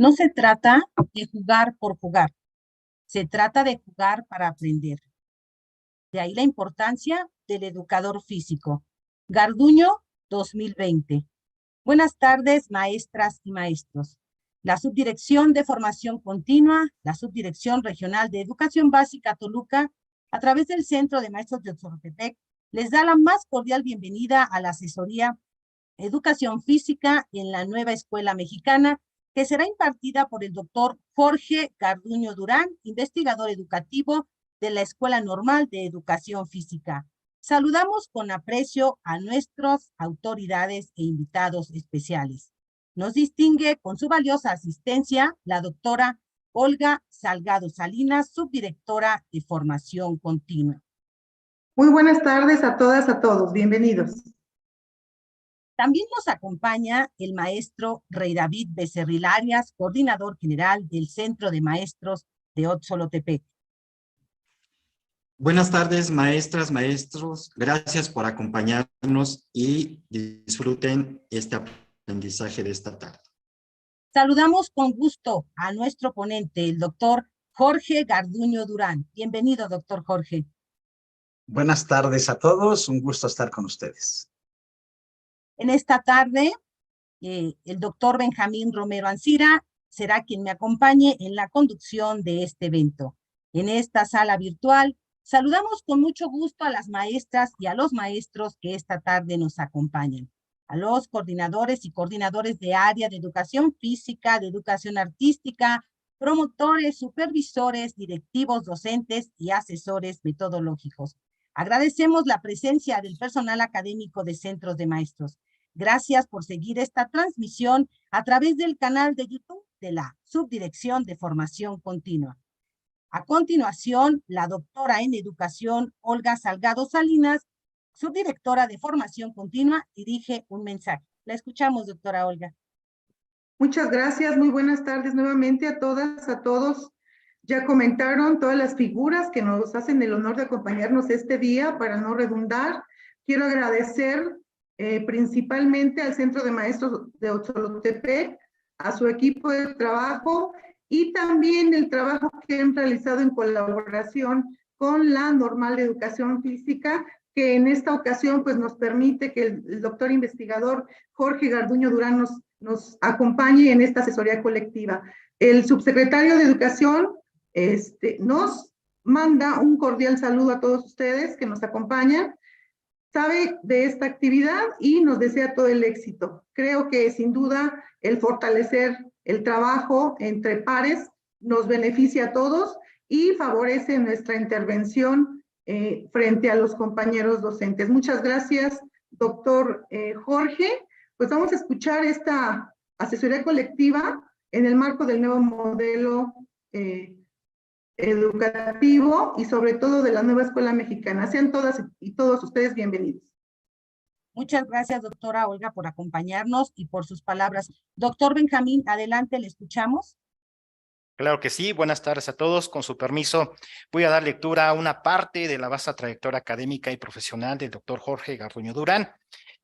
No se trata de jugar por jugar, se trata de jugar para aprender. De ahí la importancia del educador físico. Garduño 2020. Buenas tardes, maestras y maestros. La Subdirección de Formación Continua, la Subdirección Regional de Educación Básica Toluca, a través del Centro de Maestros de Oxolotepec, les da la más cordial bienvenida a la asesoría Educación Física en la nueva Escuela Mexicana, que será impartida por el doctor Jorge Garduño Durán, investigador educativo de la Escuela Normal de Educación Física. Saludamos con aprecio a nuestras autoridades e invitados especiales. Nos distingue con su valiosa asistencia la doctora Olga Salgado Salinas, subdirectora de Formación Continua. Muy buenas tardes a todas, a todos. Bienvenidos. También nos acompaña el maestro Rey David Becerril Arias, coordinador general del Centro de Maestros de Oxolotepec. Buenas tardes, maestras, maestros. Gracias por acompañarnos y disfruten este aprendizaje de esta tarde. Saludamos con gusto a nuestro ponente, el doctor Jorge Garduño Durán. Bienvenido, doctor Jorge. Buenas tardes a todos. Un gusto estar con ustedes. En esta tarde, el doctor Benjamín Romero Ancira será quien me acompañe en la conducción de este evento. En esta sala virtual, saludamos con mucho gusto a las maestras y a los maestros que esta tarde nos acompañan, a los coordinadores y coordinadores de área de educación física, de educación artística, promotores, supervisores, directivos, docentes y asesores metodológicos. Agradecemos la presencia del personal académico de centros de maestros. Gracias por seguir esta transmisión a través del canal de YouTube de la Subdirección de Formación Continua. A continuación, la doctora en Educación, Olga Salgado Salinas, subdirectora de Formación Continua, dirige un mensaje. La escuchamos, doctora Olga. Muchas gracias. Muy buenas tardes nuevamente a todas, a todos. Ya comentaron todas las figuras que nos hacen el honor de acompañarnos este día. Para no redundar, quiero agradecer principalmente al Centro de Maestros de Oxolotepec, a su equipo de trabajo y también el trabajo que han realizado en colaboración con la Normal de Educación Física, que en esta ocasión pues nos permite que el doctor investigador Jorge Garduño Durán nos acompañe en esta asesoría colectiva. El subsecretario de Educación nos manda un cordial saludo a todos ustedes que nos acompañan. Sabe de esta actividad y nos desea todo el éxito. Creo que sin duda el fortalecer el trabajo entre pares nos beneficia a todos y favorece nuestra intervención frente a los compañeros docentes. Muchas gracias, doctor Jorge. Pues vamos a escuchar esta asesoría colectiva en el marco del nuevo modelo educativo y sobre todo de la nueva Escuela Mexicana. Sean todas y todos ustedes bienvenidos. Muchas gracias, doctora Olga, por acompañarnos y por sus palabras. Doctor Benjamín, adelante, le escuchamos. Claro que sí, buenas tardes a todos. Con su permiso, voy a dar lectura a una parte de la vasta trayectoria académica y profesional del doctor Jorge Garduño Durán,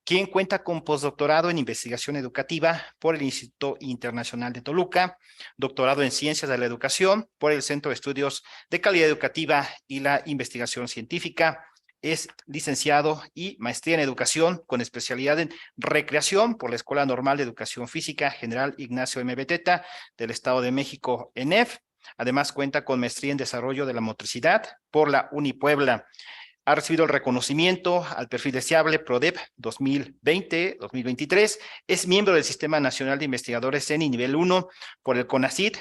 quien cuenta con postdoctorado en investigación educativa por el Instituto Internacional de Toluca, doctorado en Ciencias de la Educación por el Centro de Estudios de Calidad Educativa y la Investigación Científica. Es licenciado y maestría en Educación con especialidad en Recreación por la Escuela Normal de Educación Física General Ignacio M. Beteta del Estado de México, ENEF. Además cuenta con maestría en Desarrollo de la Motricidad por la UniPuebla. Ha recibido el reconocimiento al perfil deseable PRODEP 2020-2023. Es miembro del Sistema Nacional de Investigadores CENI nivel 1 por el CONACYT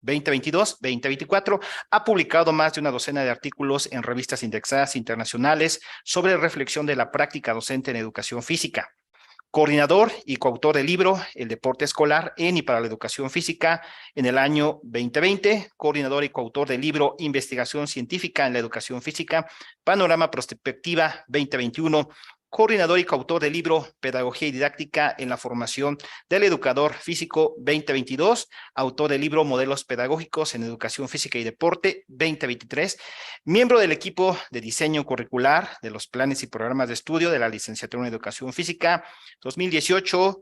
2022-2024. Ha publicado más de una docena de artículos en revistas indexadas internacionales sobre reflexión de la práctica docente en educación física. Coordinador y coautor del libro El deporte escolar en y para la educación física en el año 2020, coordinador y coautor del libro Investigación científica en la educación física, Panorama Prospectiva 2021, coordinador y coautor del libro Pedagogía y Didáctica en la Formación del Educador Físico 2022, autor del libro Modelos Pedagógicos en Educación Física y Deporte 2023, miembro del equipo de diseño curricular de los planes y programas de estudio de la licenciatura en Educación Física 2018,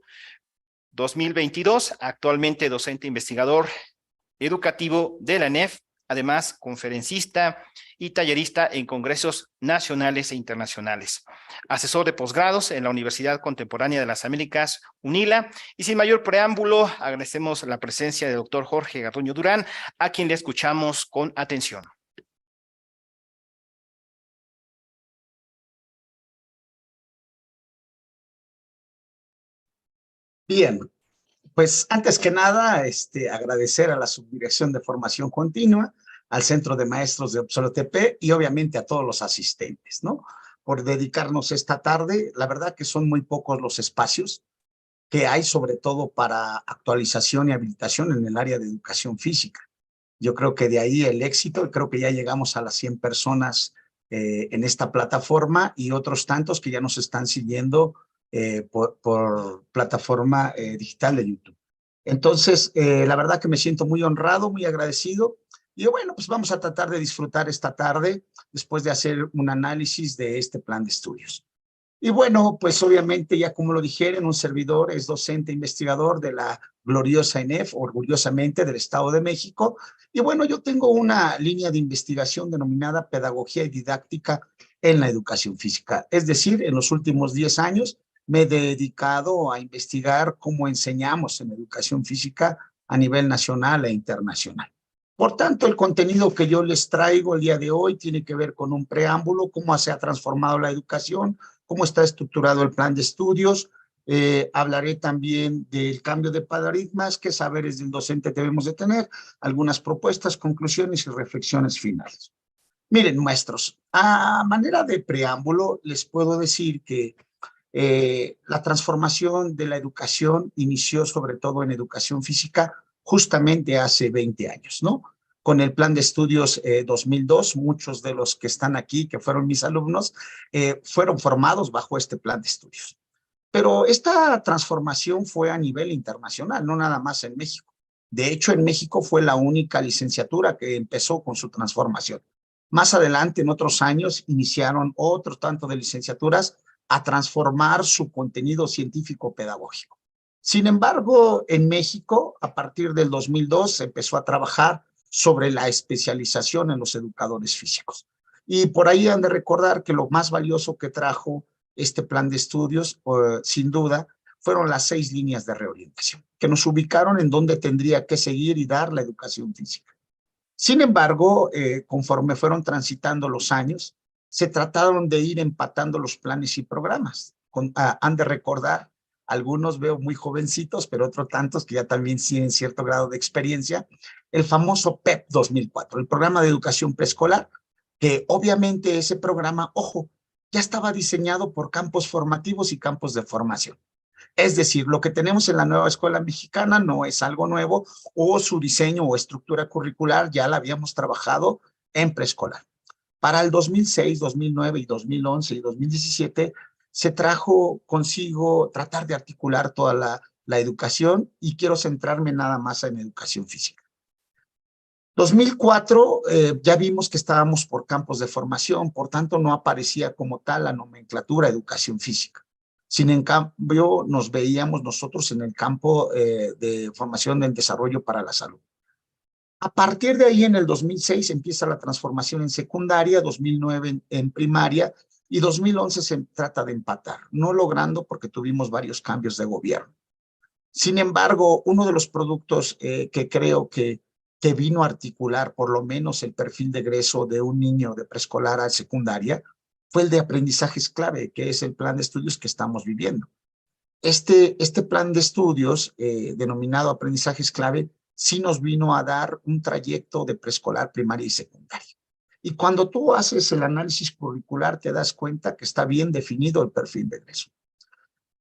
2022, actualmente docente investigador educativo de la ANEF, además conferencista y tallerista en congresos nacionales e internacionales, asesor de posgrados en la Universidad Contemporánea de las Américas, UNILA, y sin mayor preámbulo, agradecemos la presencia del doctor Jorge Garduño Durán, a quien le escuchamos con atención. Bien, pues antes que nada, agradecer a la Subdirección de Formación Continua, al Centro de Maestros de Opsolotepec y obviamente a todos los asistentes, ¿no? Por dedicarnos esta tarde. La verdad que son muy pocos los espacios que hay, sobre todo para actualización y habilitación en el área de educación física. Yo creo que de ahí el éxito, y creo que ya llegamos a las 100 personas en esta plataforma y otros tantos que ya nos están siguiendo por plataforma digital de YouTube. Entonces, la verdad que me siento muy honrado, muy agradecido. Y bueno, pues vamos a tratar de disfrutar esta tarde después de hacer un análisis de este plan de estudios. Y bueno, pues obviamente, ya como lo dijeron, un servidor es docente investigador de la gloriosa ENEF, orgullosamente del Estado de México. Y bueno, yo tengo una línea de investigación denominada Pedagogía y Didáctica en la Educación Física. Es decir, en los últimos 10 años me he dedicado a investigar cómo enseñamos en educación física a nivel nacional e internacional. Por tanto, el contenido que yo les traigo el día de hoy tiene que ver con un preámbulo, cómo se ha transformado la educación, cómo está estructurado el plan de estudios. Hablaré también del cambio de paradigmas, qué saberes del docente debemos de tener, algunas propuestas, conclusiones y reflexiones finales. Miren, maestros, a manera de preámbulo, les puedo decir que la transformación de la educación inició sobre todo en educación física justamente hace 20 años, ¿no? Con el plan de estudios 2002, muchos de los que están aquí, que fueron mis alumnos, fueron formados bajo este plan de estudios. Pero esta transformación fue a nivel internacional, no nada más en México. De hecho, en México fue la única licenciatura que empezó con su transformación. Más adelante, en otros años, iniciaron otro tanto de licenciaturas a transformar su contenido científico-pedagógico. Sin embargo, en México, a partir del 2002, se empezó a trabajar sobre la especialización en los educadores físicos. Y por ahí han de recordar que lo más valioso que trajo este plan de estudios, sin duda, fueron las 6 líneas de reorientación, que nos ubicaron en donde tendría que seguir y dar la educación física. Sin embargo, conforme fueron transitando los años, se trataron de ir empatando los planes y programas. Han de recordar, algunos veo muy jovencitos, pero otros tantos que ya también tienen cierto grado de experiencia, el famoso PEP 2004, el Programa de Educación Preescolar, que obviamente ese programa, ojo, ya estaba diseñado por campos formativos y campos de formación. Es decir, lo que tenemos en la nueva escuela mexicana no es algo nuevo, o su diseño o estructura curricular ya la habíamos trabajado en preescolar. Para el 2006, 2009 y 2011 y 2017 se trajo consigo tratar de articular toda la educación, y quiero centrarme nada más en educación física. 2004 ya vimos que estábamos por campos de formación, por tanto no aparecía como tal la nomenclatura educación física. Sin en cambio, nos veíamos nosotros en el campo de formación del desarrollo para la salud. A partir de ahí, en el 2006, empieza la transformación en secundaria, 2009 en primaria, y 2011 se trata de empatar, no logrando porque tuvimos varios cambios de gobierno. Sin embargo, uno de los productos que creo que vino a articular por lo menos el perfil de egreso de un niño de preescolar a secundaria fue el de aprendizajes clave, que es el plan de estudios que estamos viviendo. Este plan de estudios, denominado aprendizajes clave, sí nos vino a dar un trayecto de preescolar, primaria y secundaria. Y cuando tú haces el análisis curricular, te das cuenta que está bien definido el perfil de egreso.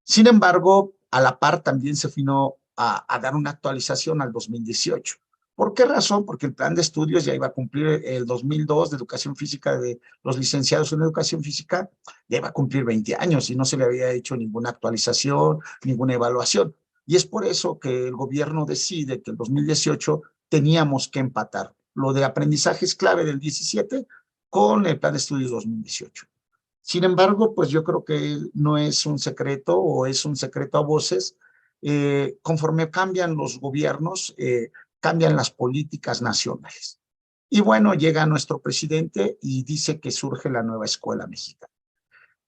Sin embargo, a la par también se vino a dar una actualización al 2018. ¿Por qué razón? Porque el plan de estudios ya iba a cumplir el 2002 de educación física de los licenciados en educación física, ya iba a cumplir 20 años y no se le había hecho ninguna actualización, ninguna evaluación. Y es por eso que el gobierno decide que en 2018 teníamos que empatar lo de aprendizajes clave del 17 con el plan de estudios 2018. Sin embargo, pues yo creo que no es un secreto, o es un secreto a voces, conforme cambian los gobiernos, cambian las políticas nacionales. Y bueno, llega nuestro presidente y dice que surge la nueva escuela mexicana.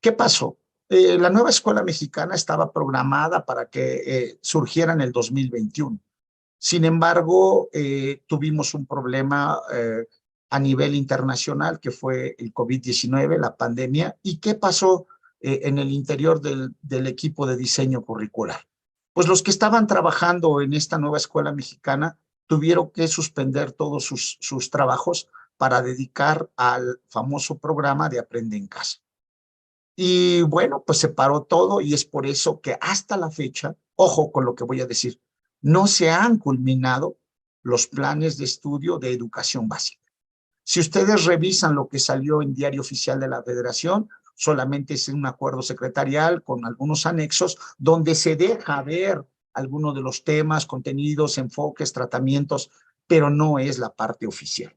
¿Qué pasó? La nueva escuela mexicana estaba programada para que surgiera en el 2021. Sin embargo, tuvimos un problema a nivel internacional, que fue el COVID-19, la pandemia. ¿Y qué pasó en el interior del equipo de diseño curricular? Pues los que estaban trabajando en esta nueva escuela mexicana tuvieron que suspender todos sus trabajos para dedicar al famoso programa de Aprende en Casa. Y bueno, pues se paró todo y es por eso que hasta la fecha, ojo con lo que voy a decir, no se han culminado los planes de estudio de educación básica. Si ustedes revisan lo que salió en Diario Oficial de la Federación, solamente es un acuerdo secretarial con algunos anexos donde se deja ver algunos de los temas, contenidos, enfoques, tratamientos, pero no es la parte oficial.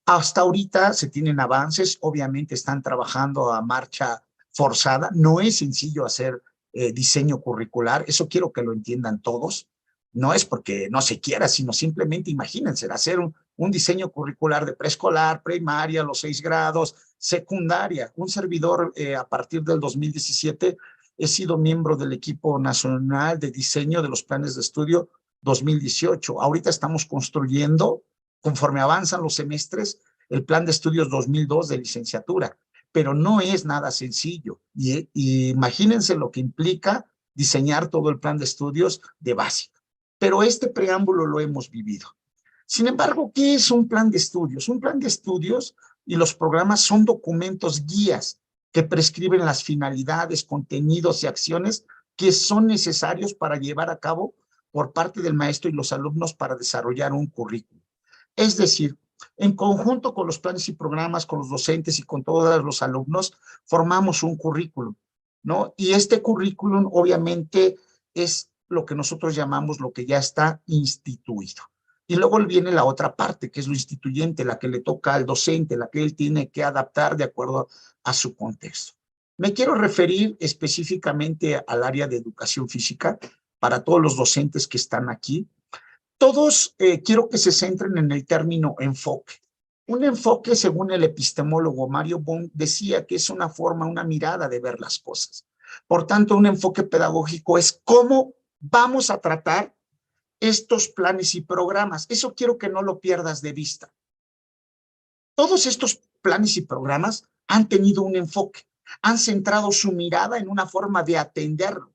Hasta ahorita se tienen avances, obviamente están trabajando a marcha forzada, no es sencillo hacer diseño curricular, eso quiero que lo entiendan todos, no es porque no se quiera, sino simplemente imagínense, hacer un diseño curricular de preescolar, primaria, los 6 grados, secundaria. Un servidor a partir del 2017 he sido miembro del equipo nacional de diseño de los planes de estudio 2018. Ahorita estamos construyendo, conforme avanzan los semestres, el plan de estudios 2002 de licenciatura, pero no es nada sencillo. Y imagínense lo que implica diseñar todo el plan de estudios de básica. Pero este preámbulo lo hemos vivido. Sin embargo, ¿qué es un plan de estudios? Un plan de estudios y los programas son documentos guías que prescriben las finalidades, contenidos y acciones que son necesarios para llevar a cabo por parte del maestro y los alumnos para desarrollar un currículum. Es decir, en conjunto con los planes y programas, con los docentes y con todos los alumnos, formamos un currículum, ¿no? Y este currículum obviamente es lo que nosotros llamamos lo que ya está instituido. Y luego viene la otra parte, que es lo instituyente, la que le toca al docente, la que él tiene que adaptar de acuerdo a su contexto. Me quiero referir específicamente al área de educación física, para todos los docentes que están aquí. Todos quiero que se centren en el término enfoque. Un enfoque, según el epistemólogo Mario Bohm, decía que es una forma, una mirada de ver las cosas. Por tanto, un enfoque pedagógico es cómo vamos a tratar estos planes y programas. Eso quiero que no lo pierdas de vista. Todos estos planes y programas han tenido un enfoque, han centrado su mirada en una forma de atenderlo.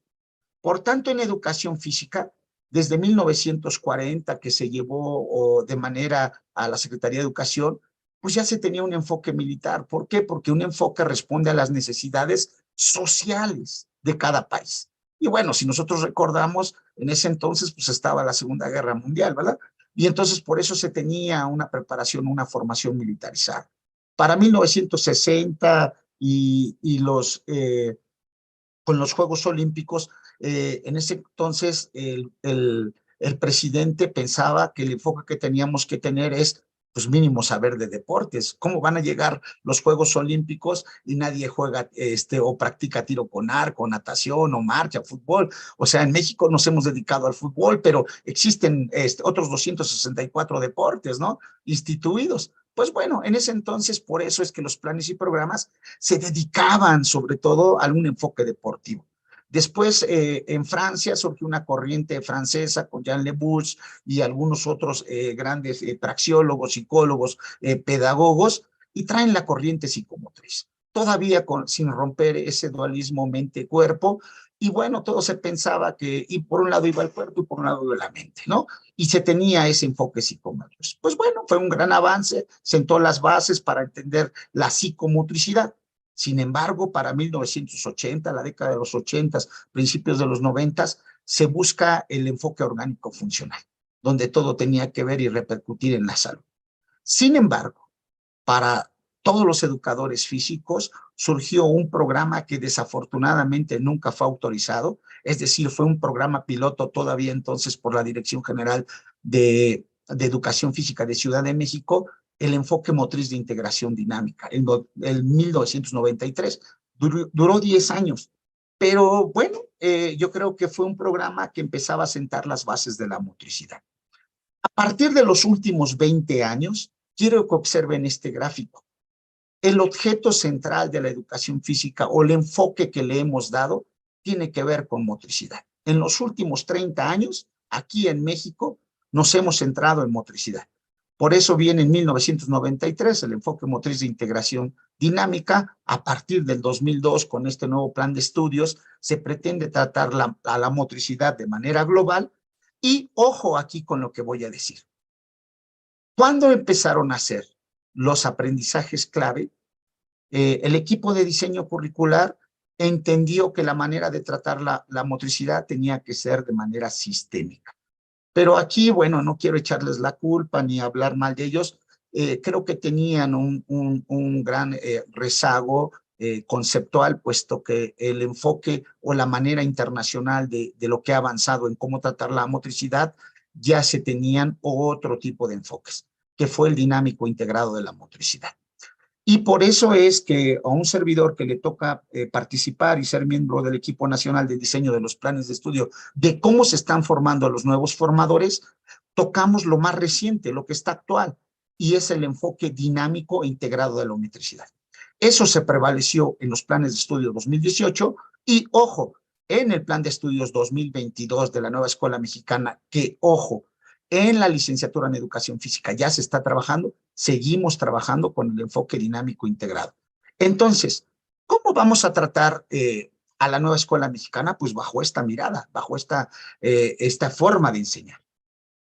Por tanto, en educación física, desde 1940 que se llevó de manera a la Secretaría de Educación, pues ya se tenía un enfoque militar. ¿Por qué? Porque un enfoque responde a las necesidades sociales de cada país. Y bueno, si nosotros recordamos, en ese entonces pues estaba la Segunda Guerra Mundial, ¿verdad? Y entonces por eso se tenía una preparación, una formación militarizada. Para 1960 con los Juegos Olímpicos, en ese entonces el presidente pensaba que el enfoque que teníamos que tener es, pues mínimo saber de deportes. ¿Cómo van a llegar los Juegos Olímpicos y nadie juega o practica tiro con arco, natación o marcha, fútbol? O sea, en México nos hemos dedicado al fútbol, pero existen otros 264 deportes, ¿no? Instituidos. Pues bueno, en ese entonces, por eso es que los planes y programas se dedicaban sobre todo a un enfoque deportivo. Después, en Francia surgió una corriente francesa con Jean Le Bourge y algunos otros grandes praxiólogos, psicólogos, pedagogos, y traen la corriente psicomotriz, todavía sin romper ese dualismo mente-cuerpo. Y bueno, todo se pensaba que y por un lado iba el cuerpo y por un lado iba la mente, ¿no? Y se tenía ese enfoque psicomotriz. Pues bueno, fue un gran avance, sentó las bases para entender la psicomotricidad. Sin embargo, para 1980, la década de los 80, principios de los 90, se busca el enfoque orgánico funcional, donde todo tenía que ver y repercutir en la salud. Sin embargo, para todos los educadores físicos surgió un programa que desafortunadamente nunca fue autorizado, es decir, fue un programa piloto todavía entonces por la Dirección General de Educación Física de Ciudad de México, el enfoque motriz de integración dinámica, en 1993. Duró 10 años, Pero bueno, yo creo que fue un programa que empezaba a sentar las bases de la motricidad. A partir de los últimos 20 años, quiero que observen este gráfico. El objeto central de la educación física o el enfoque que le hemos dado tiene que ver con motricidad. En los últimos 30 años, aquí en México, nos hemos centrado en motricidad. Por eso viene en 1993 el enfoque motriz de integración dinámica. A partir del 2002, con este nuevo plan de estudios, se pretende tratar a la motricidad de manera global. Y ojo aquí con lo que voy a decir. ¿Cuándo empezaron a hacer los aprendizajes clave? El equipo de diseño curricular entendió que la manera de tratar la motricidad tenía que ser de manera sistémica. Pero aquí, bueno, no quiero echarles la culpa ni hablar mal de ellos. Creo que tenían un gran rezago conceptual, puesto que el enfoque o la manera internacional de lo que ha avanzado en cómo tratar la motricidad, ya se tenían otro tipo de enfoques, que fue el dinámico integrado de la motricidad. Y por eso es que a un servidor que le toca participar y ser miembro del equipo nacional de diseño de los planes de estudio de cómo se están formando los nuevos formadores, tocamos lo más reciente, lo que está actual, y es el enfoque dinámico e integrado de la motricidad. Eso se prevaleció en los planes de estudio 2018 y, ojo, en el plan de estudios 2022 de la nueva escuela mexicana, que, ojo, en la licenciatura en educación física ya se está trabajando, seguimos trabajando con el enfoque dinámico integrado. Entonces, ¿cómo vamos a tratar a la nueva escuela mexicana? Pues bajo esta mirada, bajo esta forma de enseñar.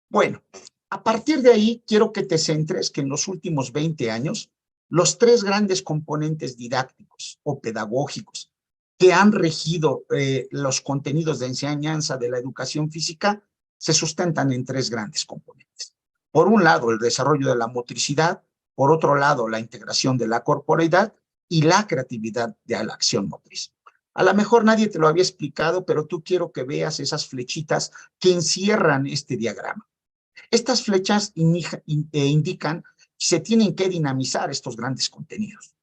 Bueno, a partir de ahí quiero que te centres que en los últimos 20 años, los tres grandes componentes didácticos o pedagógicos que han regido los contenidos de enseñanza de la educación física se sustentan en tres grandes componentes. Por un lado, el desarrollo de la motricidad, por otro lado, la integración de la corporeidad y la creatividad de la acción motriz. A lo mejor nadie te lo había explicado, pero tú quiero que veas esas flechitas que encierran este diagrama. Estas flechas indican que se tienen que dinamizar estos grandes contenidos.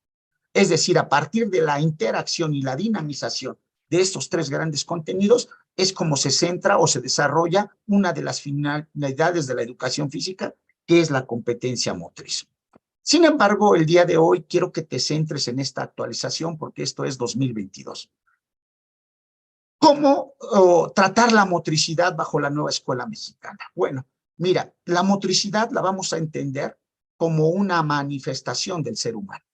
Es decir, a partir de la interacción y la dinamización de estos tres grandes contenidos, es como se centra o se desarrolla una de las finalidades de la educación física, que es la competencia motriz. Sin embargo, el día de hoy quiero que te centres en esta actualización, porque esto es 2022. ¿Cómo tratar la motricidad bajo la nueva escuela mexicana? Bueno, mira, la motricidad la vamos a entender como una manifestación del ser humano.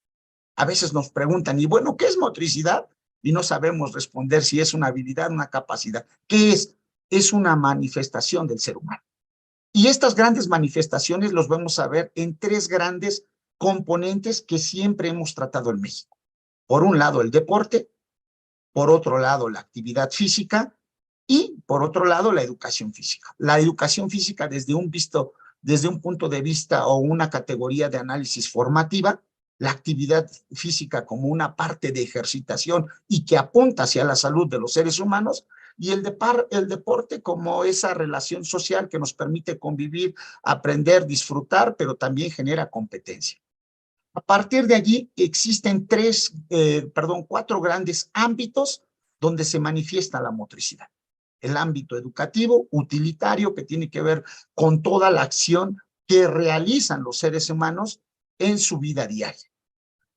A veces nos preguntan, y bueno, ¿qué es motricidad? Y no sabemos responder si es una habilidad, una capacidad. ¿Qué es? Es una manifestación del ser humano. Y estas grandes manifestaciones los vamos a ver en tres grandes componentes que siempre hemos tratado en México. Por un lado, el deporte, por otro lado, la actividad física y, por otro lado, la educación física. La educación física desde un punto de vista o una categoría de análisis formativa, la actividad física como una parte de ejercitación y que apunta hacia la salud de los seres humanos, y el deporte como esa relación social que nos permite convivir, aprender, disfrutar, pero también genera competencia. A partir de allí existen cuatro grandes ámbitos donde se manifiesta la motricidad. El ámbito educativo, utilitario, que tiene que ver con toda la acción que realizan los seres humanos en su vida diaria.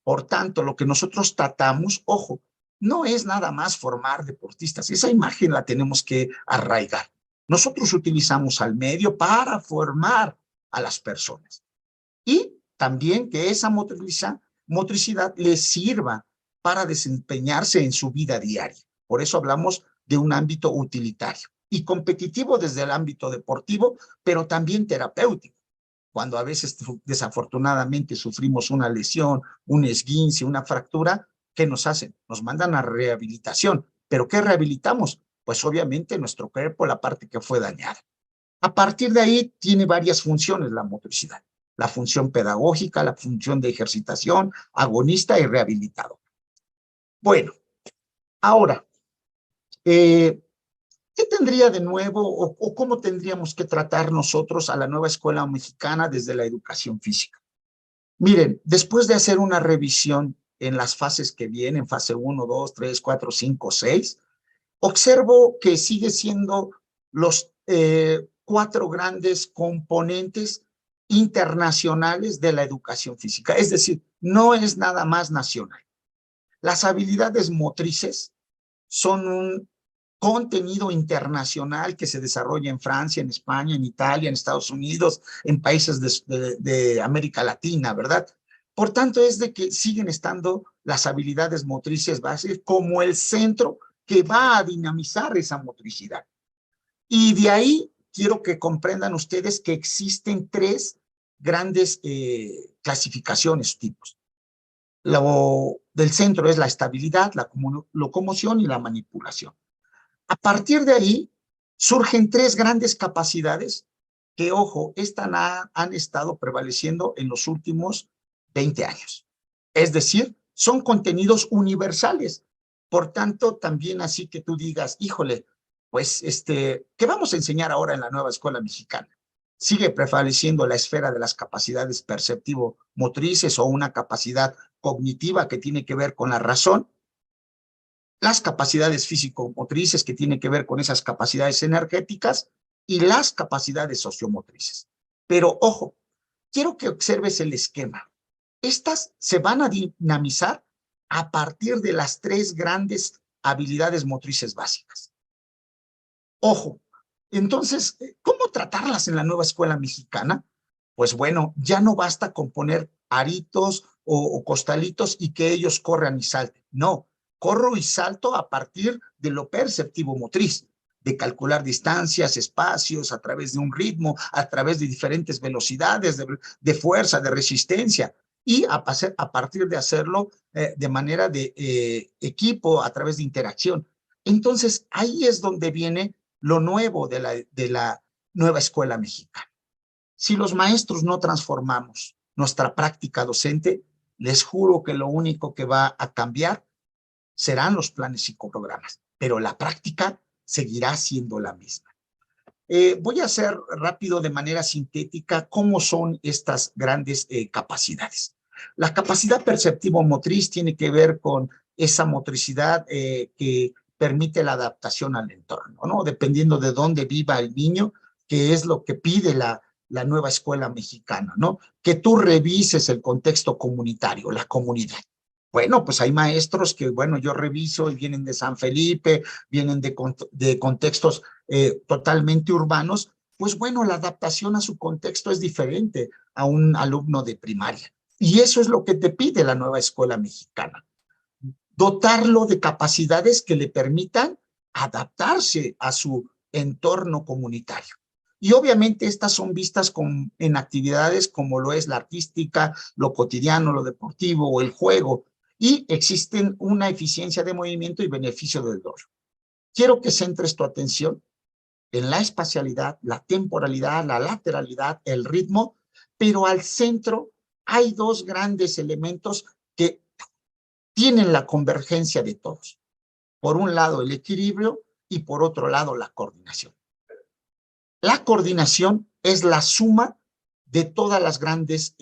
Por tanto, lo que nosotros tratamos, ojo, no es nada más formar deportistas. Esa imagen la tenemos que arraigar. Nosotros utilizamos al medio para formar a las personas. Y también que esa motricidad les sirva para desempeñarse en su vida diaria. Por eso hablamos de un ámbito utilitario y competitivo desde el ámbito deportivo, pero también terapéutico. Cuando a veces desafortunadamente sufrimos una lesión, un esguince, una fractura, ¿qué nos hacen? Nos mandan a rehabilitación. ¿Pero qué rehabilitamos? Pues obviamente nuestro cuerpo, la parte que fue dañada. A partir de ahí tiene varias funciones la motricidad. La función pedagógica, la función de ejercitación, agonista y rehabilitador. Bueno, ahora, ¿qué tendría de nuevo o cómo tendríamos que tratar nosotros a la nueva escuela mexicana desde la educación física? Miren, después de hacer una revisión en las fases que vienen, fase 1, 2, 3, 4, 5, 6, observo que sigue siendo los 4 grandes componentes internacionales de la educación física. Es decir, no es nada más nacional. Las habilidades motrices son un contenido internacional que se desarrolla en Francia, en España, en Italia, en Estados Unidos, en países de América Latina, ¿verdad? Por tanto, es de que siguen estando las habilidades motrices básicas como el centro que va a dinamizar esa motricidad. Y de ahí quiero que comprendan ustedes que existen 3 grandes clasificaciones, tipos. Lo del centro es la estabilidad, la locomoción y la manipulación. A partir de ahí surgen 3 grandes capacidades que, ojo, han estado prevaleciendo en los últimos 20 años. Es decir, son contenidos universales. Por tanto, también así que tú digas, híjole, pues, ¿qué vamos a enseñar ahora en la nueva escuela mexicana? Sigue prevaleciendo la esfera de las capacidades perceptivo-motrices o una capacidad cognitiva que tiene que ver con la razón, las capacidades físico-motrices que tienen que ver con esas capacidades energéticas y las capacidades sociomotrices. Pero, ojo, quiero que observes el esquema. Estas se van a dinamizar a partir de las 3 grandes habilidades motrices básicas. Ojo, entonces, ¿cómo tratarlas en la nueva escuela mexicana? Pues bueno, ya no basta con poner aritos o costalitos y que ellos corran y salten. No, corro y salto a partir de lo perceptivo motriz, de calcular distancias, espacios, a través de un ritmo, a través de diferentes velocidades, de fuerza, de resistencia, y a partir de hacerlo de manera de equipo, a través de interacción. Entonces, ahí es donde viene lo nuevo de la nueva escuela mexicana. Si los maestros no transformamos nuestra práctica docente, les juro que lo único que va a cambiar serán los planes y programas, pero la práctica seguirá siendo la misma. Voy a hacer rápido, de manera sintética, cómo son estas grandes capacidades. La capacidad perceptivo-motriz tiene que ver con esa motricidad que permite la adaptación al entorno, ¿no? Dependiendo de dónde viva el niño, que es lo que pide la nueva escuela mexicana, ¿no? Que tú revises el contexto comunitario, la comunidad. Bueno, pues hay maestros que, bueno, yo reviso y vienen de San Felipe, vienen de contextos totalmente urbanos. Pues bueno, la adaptación a su contexto es diferente a un alumno de primaria. Y eso es lo que te pide la nueva escuela mexicana. Dotarlo de capacidades que le permitan adaptarse a su entorno comunitario. Y obviamente estas son vistas en actividades como lo es la artística, lo cotidiano, lo deportivo o el juego, y existen una eficiencia de movimiento y beneficio del dojo. Quiero que centres tu atención en la espacialidad, la temporalidad, la lateralidad, el ritmo, pero al centro hay 2 grandes elementos que tienen la convergencia de todos. Por un lado, el equilibrio y por otro lado, la coordinación. La coordinación es la suma de todas las grandes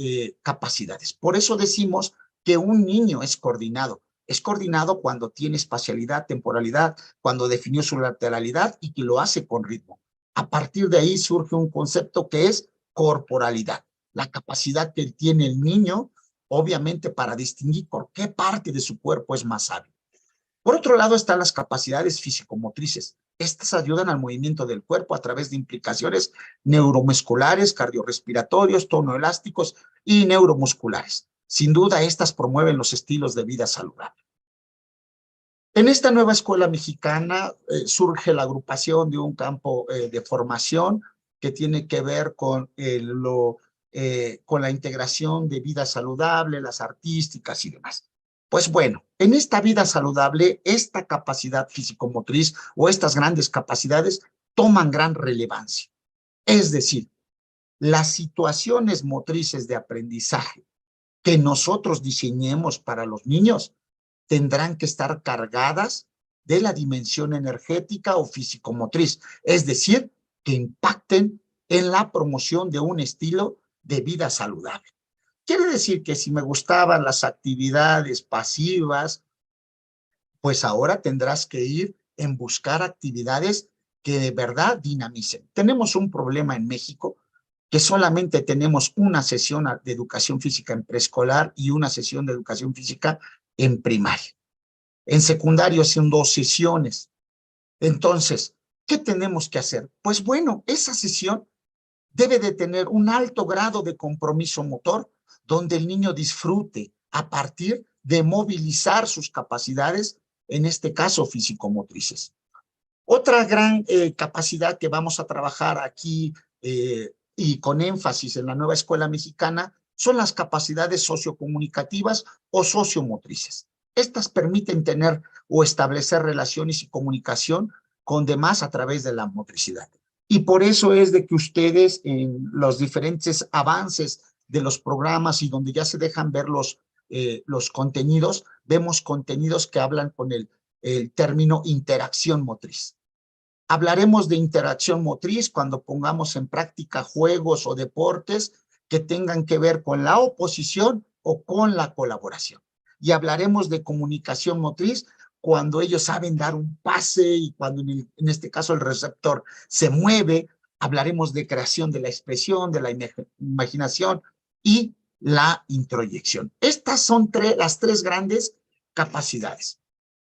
capacidades. Por eso decimos que un niño es coordinado. Es coordinado cuando tiene espacialidad, temporalidad, cuando definió su lateralidad y que lo hace con ritmo. A partir de ahí surge un concepto que es corporalidad, la capacidad que tiene el niño, obviamente, para distinguir por qué parte de su cuerpo es más hábil. Por otro lado están las capacidades físico-motrices. Estas ayudan al movimiento del cuerpo a través de implicaciones neuromusculares, cardiorrespiratorios, tonoelásticos y neuromusculares. Sin duda, estas promueven los estilos de vida saludable. En esta nueva escuela mexicana surge la agrupación de un campo de formación que tiene que ver con la integración de vida saludable, las artísticas y demás. Pues bueno, en esta vida saludable, esta capacidad físico-motriz o estas grandes capacidades toman gran relevancia. Es decir, las situaciones motrices de aprendizaje que nosotros diseñemos para los niños tendrán que estar cargadas de la dimensión energética o físico-motriz, es decir, que impacten en la promoción de un estilo de vida saludable. Quiere decir que si me gustaban las actividades pasivas, pues ahora tendrás que ir en buscar actividades que de verdad dinamicen. Tenemos un problema en México que solamente tenemos una sesión de educación física en preescolar y una sesión de educación física en primaria. En secundario son 2 sesiones. Entonces, ¿qué tenemos que hacer? Pues bueno, esa sesión debe de tener un alto grado de compromiso motor, donde el niño disfrute a partir de movilizar sus capacidades, en este caso físico-motrices. Otra gran capacidad que vamos a trabajar aquí y con énfasis en la nueva escuela mexicana son las capacidades sociocomunicativas o sociomotrices. Estas permiten tener o establecer relaciones y comunicación con demás a través de la motricidad. Y por eso es de que ustedes en los diferentes avances de los programas y donde ya se dejan ver los contenidos, vemos contenidos que hablan con el término interacción motriz. Hablaremos de interacción motriz cuando pongamos en práctica juegos o deportes que tengan que ver con la oposición o con la colaboración. Y hablaremos de comunicación motriz cuando ellos saben dar un pase y cuando en este caso el receptor se mueve. Hablaremos de creación de la expresión, de la imaginación y la introyección. Estas son las 3 grandes capacidades.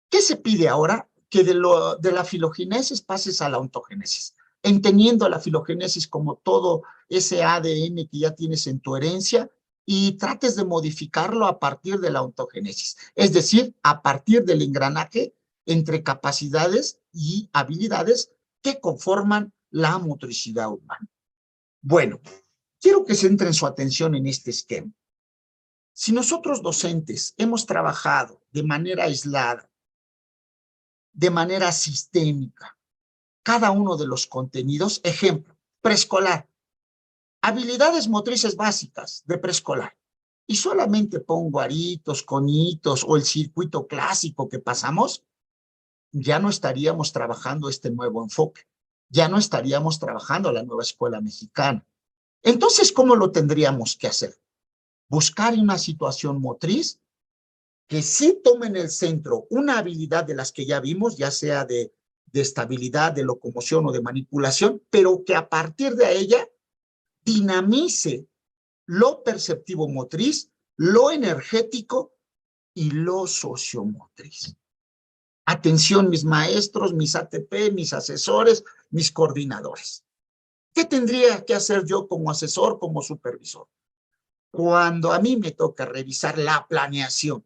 ¿Qué se pide ahora? Que de la filogenesis pases a la ontogénesis, entendiendo la filogenesis como todo ese ADN que ya tienes en tu herencia y trates de modificarlo a partir de la ontogénesis, es decir, a partir del engranaje entre capacidades y habilidades que conforman la motricidad humana. Bueno, quiero que centren su atención en este esquema. Si nosotros docentes hemos trabajado de manera aislada, de manera sistémica, cada uno de los contenidos, ejemplo, preescolar, habilidades motrices básicas de preescolar, y solamente pongo aritos, conitos o el circuito clásico que pasamos, ya no estaríamos trabajando este nuevo enfoque, ya no estaríamos trabajando la nueva escuela mexicana. Entonces, ¿cómo lo tendríamos que hacer? Buscar una situación motriz que sí tome en el centro una habilidad de las que ya vimos, ya sea de estabilidad, de locomoción o de manipulación, pero que a partir de ella dinamice lo perceptivo motriz, lo energético y lo sociomotriz. Atención, mis maestros, mis ATP, mis asesores, mis coordinadores. ¿Qué tendría que hacer yo como asesor, como supervisor? Cuando a mí me toca revisar la planeación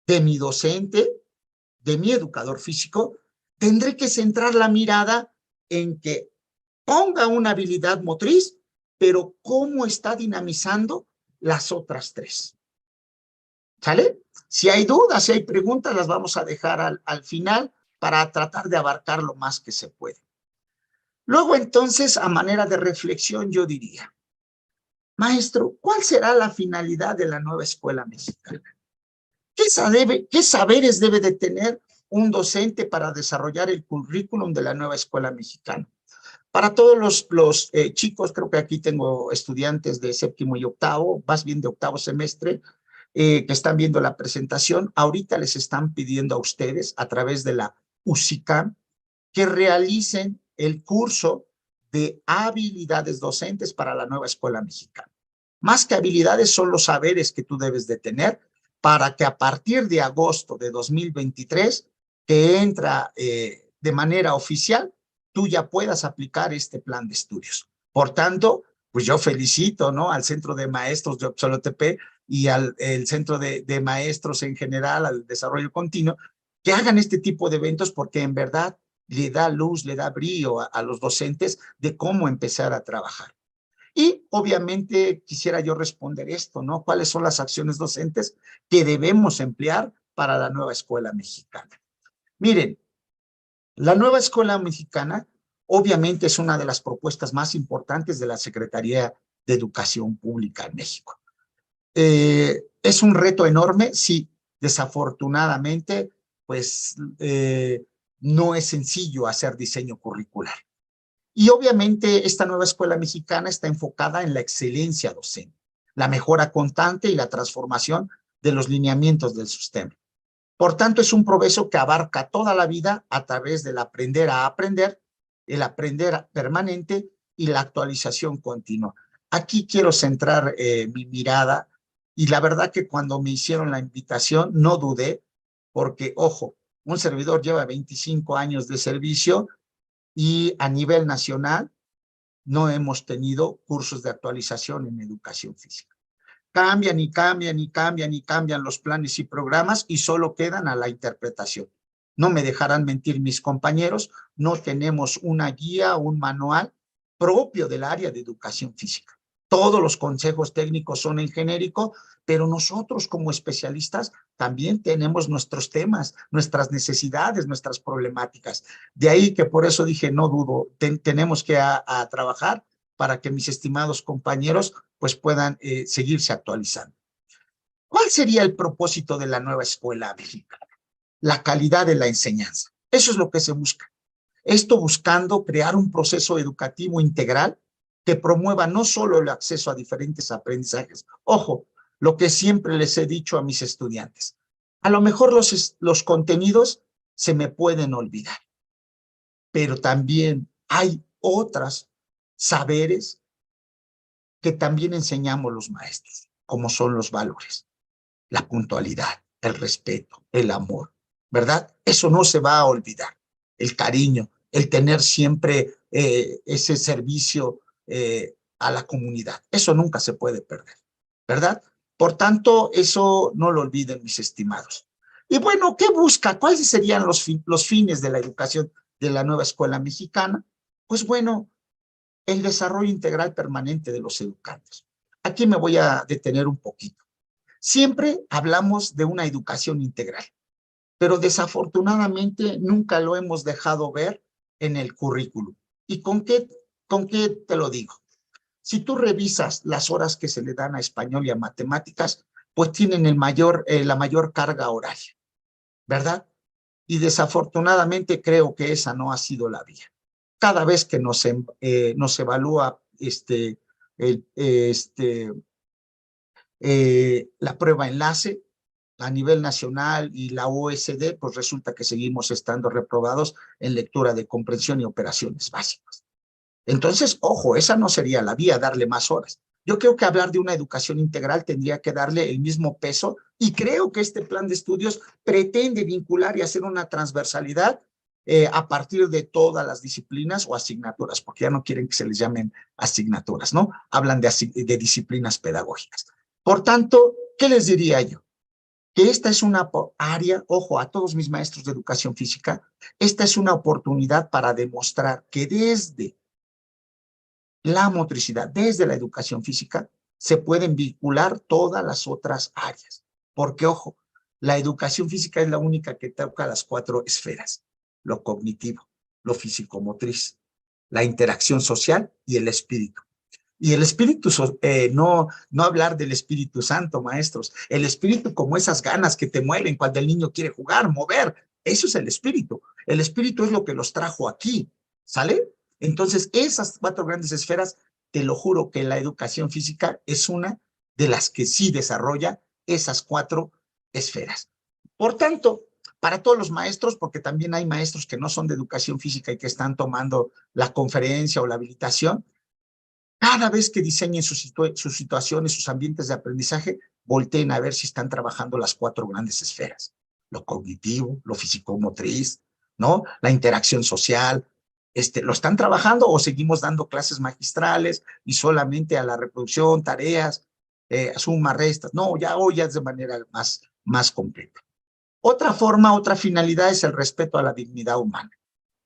de mi docente, de mi educador físico, tendré que centrar la mirada en que ponga una habilidad motriz, pero cómo está dinamizando las otras 3. ¿Sale? Si hay dudas, si hay preguntas, las vamos a dejar al final para tratar de abarcar lo más que se puede. Luego, entonces, a manera de reflexión, yo diría, maestro, ¿cuál será la finalidad de la nueva escuela mexicana? ¿Qué saberes debe de tener un docente para desarrollar el currículum de la nueva escuela mexicana? Para todos los chicos, creo que aquí tengo estudiantes de 7º y 8º, más bien de 8º semestre, que están viendo la presentación. Ahorita les están pidiendo a ustedes, a través de la UCICAM, que realicen el curso de habilidades docentes para la nueva escuela mexicana. Más que habilidades son los saberes que tú debes de tener para que a partir de agosto de 2023, que entra de manera oficial, tú ya puedas aplicar este plan de estudios. Por tanto, pues yo felicito, ¿no?, al Centro de Maestros de OpsolOTP y al Centro de Maestros en general, al Desarrollo Continuo, que hagan este tipo de eventos porque en verdad le da luz, le da brillo a los docentes de cómo empezar a trabajar. Y obviamente quisiera yo responder esto, ¿no? ¿Cuáles son las acciones docentes que debemos emplear para la nueva escuela mexicana? Miren, la nueva escuela mexicana obviamente es una de las propuestas más importantes de la Secretaría de Educación Pública en México. ¿Es un reto enorme? Sí, desafortunadamente, pues no es sencillo hacer diseño curricular. Y obviamente esta nueva escuela mexicana está enfocada en la excelencia docente, la mejora constante y la transformación de los lineamientos del sistema. Por tanto, es un proceso que abarca toda la vida a través del aprender a aprender, el aprender permanente y la actualización continua. Aquí quiero centrar mi mirada, y la verdad que cuando me hicieron la invitación no dudé, porque, ojo, un servidor lleva 25 años de servicio y a nivel nacional no hemos tenido cursos de actualización en educación física. Cambian y cambian y cambian y cambian los planes y programas y solo quedan a la interpretación. No me dejarán mentir mis compañeros, no tenemos una guía, un manual propio del área de educación física. Todos los consejos técnicos son en genérico, pero nosotros como especialistas también tenemos nuestros temas, nuestras necesidades, nuestras problemáticas. De ahí que por eso dije, no dudo, tenemos que trabajar para que mis estimados compañeros pues puedan seguirse actualizando. ¿Cuál sería el propósito de la nueva escuela mexicana? La calidad de la enseñanza. Eso es lo que se busca. Esto buscando crear un proceso educativo integral que promueva no solo el acceso a diferentes aprendizajes. Ojo, lo que siempre les he dicho a mis estudiantes. A lo mejor los contenidos se me pueden olvidar, pero también hay otros saberes que también enseñamos los maestros, como son los valores, la puntualidad, el respeto, el amor, ¿verdad? Eso no se va a olvidar. El cariño, el tener siempre ese servicio a la comunidad. Eso nunca se puede perder, ¿verdad? Por tanto, eso no lo olviden, mis estimados. Y bueno, ¿qué busca? ¿Cuáles serían los fines de la educación de la nueva escuela mexicana? Pues bueno, el desarrollo integral permanente de los educandos. Aquí me voy a detener un poquito. Siempre hablamos de una educación integral, pero desafortunadamente nunca lo hemos dejado ver en el currículum. ¿Y con qué te lo digo? Si tú revisas las horas que se le dan a español y a matemáticas, pues tienen la mayor carga horaria, ¿verdad? Y desafortunadamente creo que esa no ha sido la vía. Cada vez que nos evalúa la prueba enlace a nivel nacional y la OSD, pues resulta que seguimos estando reprobados en lectura de comprensión y operaciones básicas. Entonces, ojo, esa no sería la vía, darle más horas. Yo creo que hablar de una educación integral tendría que darle el mismo peso, y creo que este plan de estudios pretende vincular y hacer una transversalidad a partir de todas las disciplinas o asignaturas, porque ya no quieren que se les llamen asignaturas, ¿no? Hablan de disciplinas pedagógicas. Por tanto, ¿qué les diría yo? Que esta es una área, ojo, a todos mis maestros de educación física, esta es una oportunidad para demostrar que desde la motricidad, desde la educación física, se pueden vincular todas las otras áreas. Porque, ojo, la educación física es la única que toca las 4 esferas: lo cognitivo, lo físico-motriz, la interacción social y el espíritu. Y el espíritu, no hablar del Espíritu Santo, maestros. El espíritu como esas ganas que te mueven cuando el niño quiere jugar, mover. Eso es el espíritu. El espíritu es lo que los trajo aquí, ¿sale? Entonces, esas 4 grandes esferas, te lo juro que la educación física es una de las que sí desarrolla esas 4 esferas. Por tanto, para todos los maestros, porque también hay maestros que no son de educación física y que están tomando la conferencia o la habilitación, cada vez que diseñen sus situaciones, sus ambientes de aprendizaje, volteen a ver si están trabajando las 4 grandes esferas: lo cognitivo, lo físico-motriz, ¿no? La interacción social. ¿Lo están trabajando o seguimos dando clases magistrales y solamente a la reproducción, tareas, suma, restas? No, hoy ya es de manera más completa. Otra forma, otra finalidad es el respeto a la dignidad humana.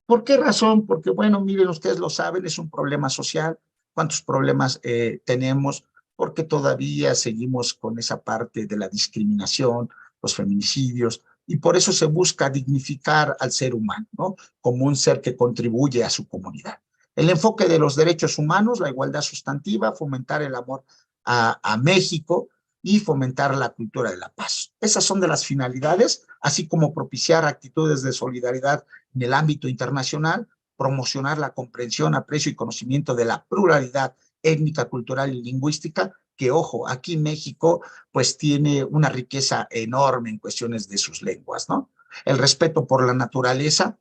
¿Por qué razón? Porque, bueno, miren, ustedes lo saben, es un problema social. ¿Cuántos problemas tenemos? Porque todavía seguimos con esa parte de la discriminación, los feminicidios, y por eso se busca dignificar al ser humano, ¿no? Como un ser que contribuye a su comunidad. El enfoque de los derechos humanos, la igualdad sustantiva, fomentar el amor a México y fomentar la cultura de la paz. Esas son de las finalidades, así como propiciar actitudes de solidaridad en el ámbito internacional, promocionar la comprensión, aprecio y conocimiento de la pluralidad étnica, cultural y lingüística, que, ojo, aquí México pues tiene una riqueza enorme en cuestiones de sus lenguas, ¿no? El respeto por la naturaleza.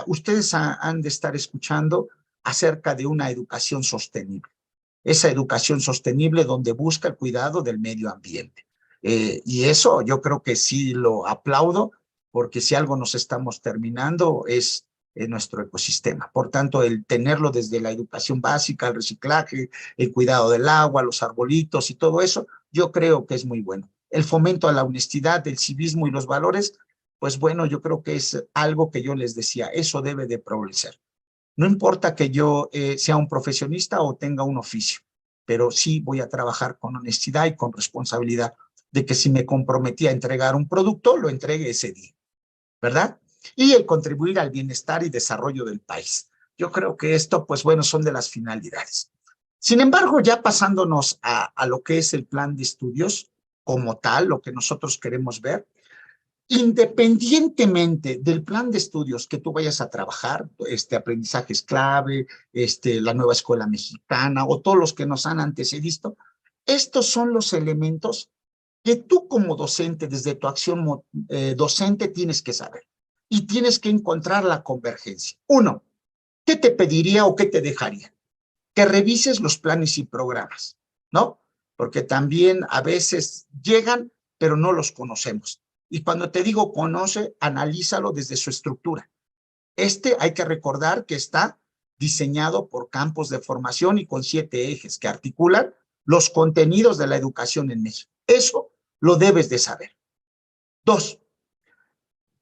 Ustedes han de estar escuchando acerca de una educación sostenible. Esa educación sostenible donde busca el cuidado del medio ambiente. Y eso yo creo que sí lo aplaudo, porque si algo nos estamos terminando es nuestro ecosistema. Por tanto, el tenerlo desde la educación básica, el reciclaje, el cuidado del agua, los arbolitos y todo eso, yo creo que es muy bueno. El fomento a la honestidad, el civismo y los valores, pues bueno, yo creo que es algo que yo les decía, eso debe de progresar. No importa que yo sea un profesionista o tenga un oficio, pero sí voy a trabajar con honestidad y con responsabilidad de que si me comprometí a entregar un producto, lo entregue ese día, ¿verdad? Y el contribuir al bienestar y desarrollo del país. Yo creo que esto, pues bueno, son de las finalidades. Sin embargo, ya pasándonos a lo que es el plan de estudios como tal, lo que nosotros queremos ver, independientemente del plan de estudios que tú vayas a trabajar, aprendizajes clave, la nueva escuela mexicana o todos los que nos han antecedido, estos son los elementos que tú como docente, desde tu acción docente, tienes que saber y tienes que encontrar la convergencia. Uno, ¿qué te pediría o qué te dejaría? Que revises los planes y programas, ¿no? Porque también a veces llegan, pero no los conocemos. Y cuando te digo conoce, analízalo desde su estructura. Hay que recordar que está diseñado por campos de formación y con 7 ejes que articulan los contenidos de la educación en México. Eso lo debes de saber. 2,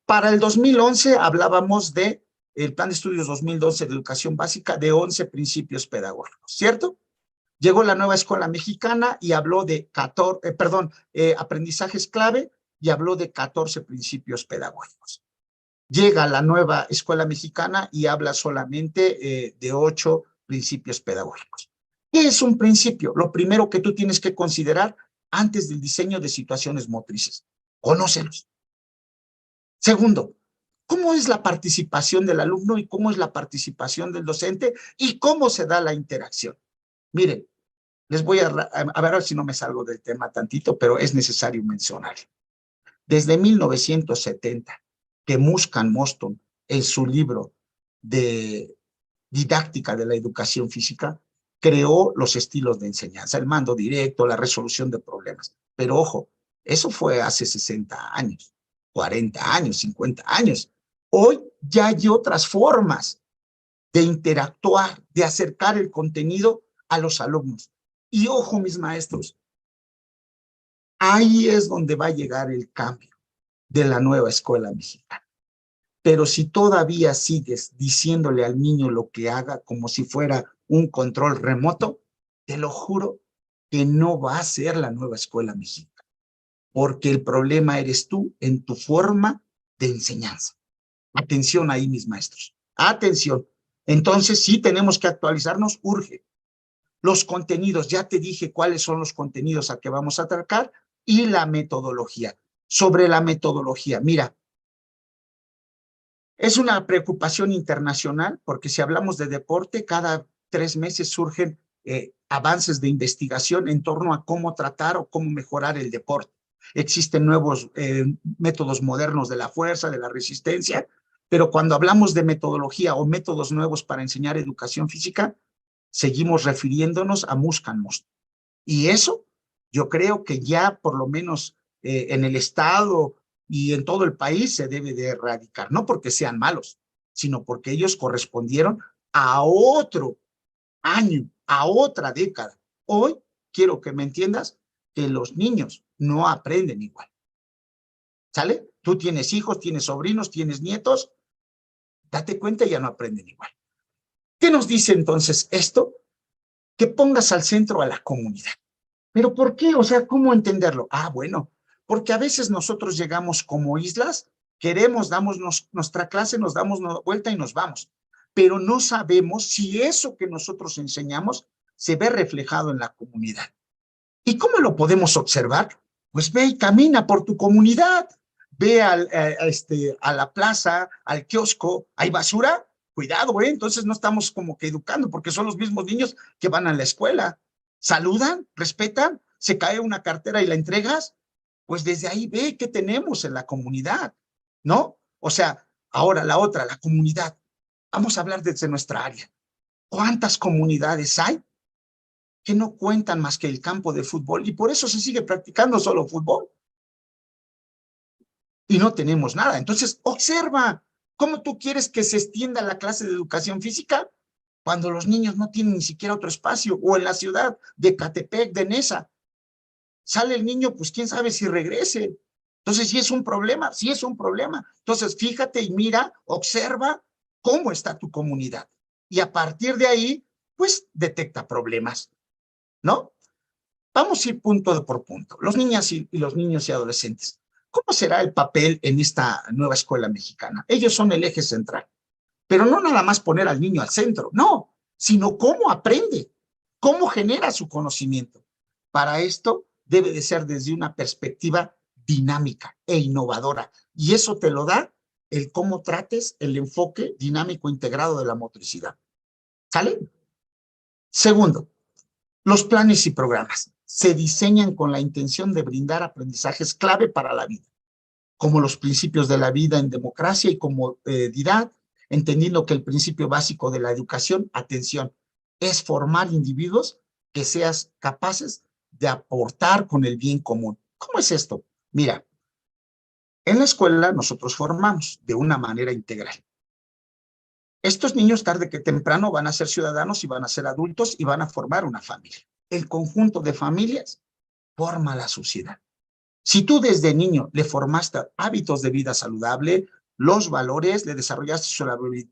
para el 2011 hablábamos de el Plan de Estudios 2012 de Educación Básica de 11 principios pedagógicos, ¿cierto? Llegó la nueva escuela mexicana y habló de aprendizajes clave y habló de 14 principios pedagógicos. Llega la nueva escuela mexicana y habla solamente de 8 principios pedagógicos. ¿Qué es un principio? Lo primero que tú tienes que considerar antes del diseño de situaciones motrices. Conócelos. Segundo, ¿cómo es la participación del alumno y cómo es la participación del docente y cómo se da la interacción? Miren, les voy a ver si no me salgo del tema tantito, pero es necesario mencionar. Desde 1970, que Muscan Moston, en su libro de didáctica de la educación física, creó los estilos de enseñanza, el mando directo, la resolución de problemas. Pero ojo, eso fue hace 60 años, 40 años, 50 años. Hoy ya hay otras formas de interactuar, de acercar el contenido a los alumnos. Y ojo, mis maestros, ahí es donde va a llegar el cambio de la nueva escuela mexicana. Pero si todavía sigues diciéndole al niño lo que haga como si fuera un control remoto, te lo juro que no va a ser la nueva escuela mexicana, porque el problema eres tú en tu forma de enseñanza. Atención ahí, mis maestros. Atención. Entonces, sí tenemos que actualizarnos, urge. Los contenidos, ya te dije cuáles son los contenidos a que vamos a atacar y la metodología. Sobre la metodología, mira, es una preocupación internacional porque si hablamos de deporte, cada 3 meses surgen avances de investigación en torno a cómo tratar o cómo mejorar el deporte. Existen nuevos métodos modernos de la fuerza, de la resistencia, pero cuando hablamos de metodología o métodos nuevos para enseñar educación física, seguimos refiriéndonos a Muscan Moston. Y eso yo creo que ya por lo menos en el estado y en todo el país se debe de erradicar, no porque sean malos, sino porque ellos correspondieron a otro año, a otra década. Hoy quiero que me entiendas que los niños no aprenden igual. ¿Sale? Tú tienes hijos, tienes sobrinos, tienes nietos, date cuenta, ya no aprenden igual. ¿Qué nos dice entonces esto? Que pongas al centro a la comunidad. ¿Pero por qué? O sea, ¿cómo entenderlo? Bueno, porque a veces nosotros llegamos como islas, queremos, damos nuestra clase, nos damos una vuelta y nos vamos, pero no sabemos si eso que nosotros enseñamos se ve reflejado en la comunidad. ¿Y cómo lo podemos observar? Pues ve y camina por tu comunidad, ve a la plaza, al kiosco, ¿hay basura? Cuidado, entonces no estamos como que educando, porque son los mismos niños que van a la escuela. ¿Saludan? ¿Respetan? ¿Se cae una cartera y la entregas? Pues desde ahí ve qué tenemos en la comunidad, ¿no? O sea, ahora la otra, la comunidad. Vamos a hablar desde nuestra área. ¿Cuántas comunidades hay que no cuentan más que el campo de fútbol y por eso se sigue practicando solo fútbol? Y no tenemos nada. Entonces, observa cómo tú quieres que se extienda la clase de educación física cuando los niños no tienen ni siquiera otro espacio, o en la ciudad de Catepec, de Nesa. Sale el niño, pues quién sabe si regrese. Entonces, sí es un problema, sí es un problema. Entonces, fíjate y mira, observa cómo está tu comunidad. Y a partir de ahí, pues detecta problemas, ¿no? Vamos a ir punto por punto. Los niños y los niños y adolescentes. ¿Cómo será el papel en esta nueva escuela mexicana? Ellos son el eje central. Pero no nada más poner al niño al centro, no, sino cómo aprende, cómo genera su conocimiento. Para esto debe de ser desde una perspectiva dinámica e innovadora. Y eso te lo da el cómo trates el enfoque dinámico integrado de la motricidad. ¿Sale? Segundo, los planes y programas se diseñan con la intención de brindar aprendizajes clave para la vida, como los principios de la vida en democracia y comodidad, entendiendo que el principio básico de la educación, atención, es formar individuos que seas capaces de aportar con el bien común. ¿Cómo es esto? Mira, en la escuela nosotros formamos de una manera integral. Estos niños tarde que temprano van a ser ciudadanos y van a ser adultos y van a formar una familia. El conjunto de familias forma la sociedad. Si tú desde niño le formaste hábitos de vida saludable, los valores, le desarrollaste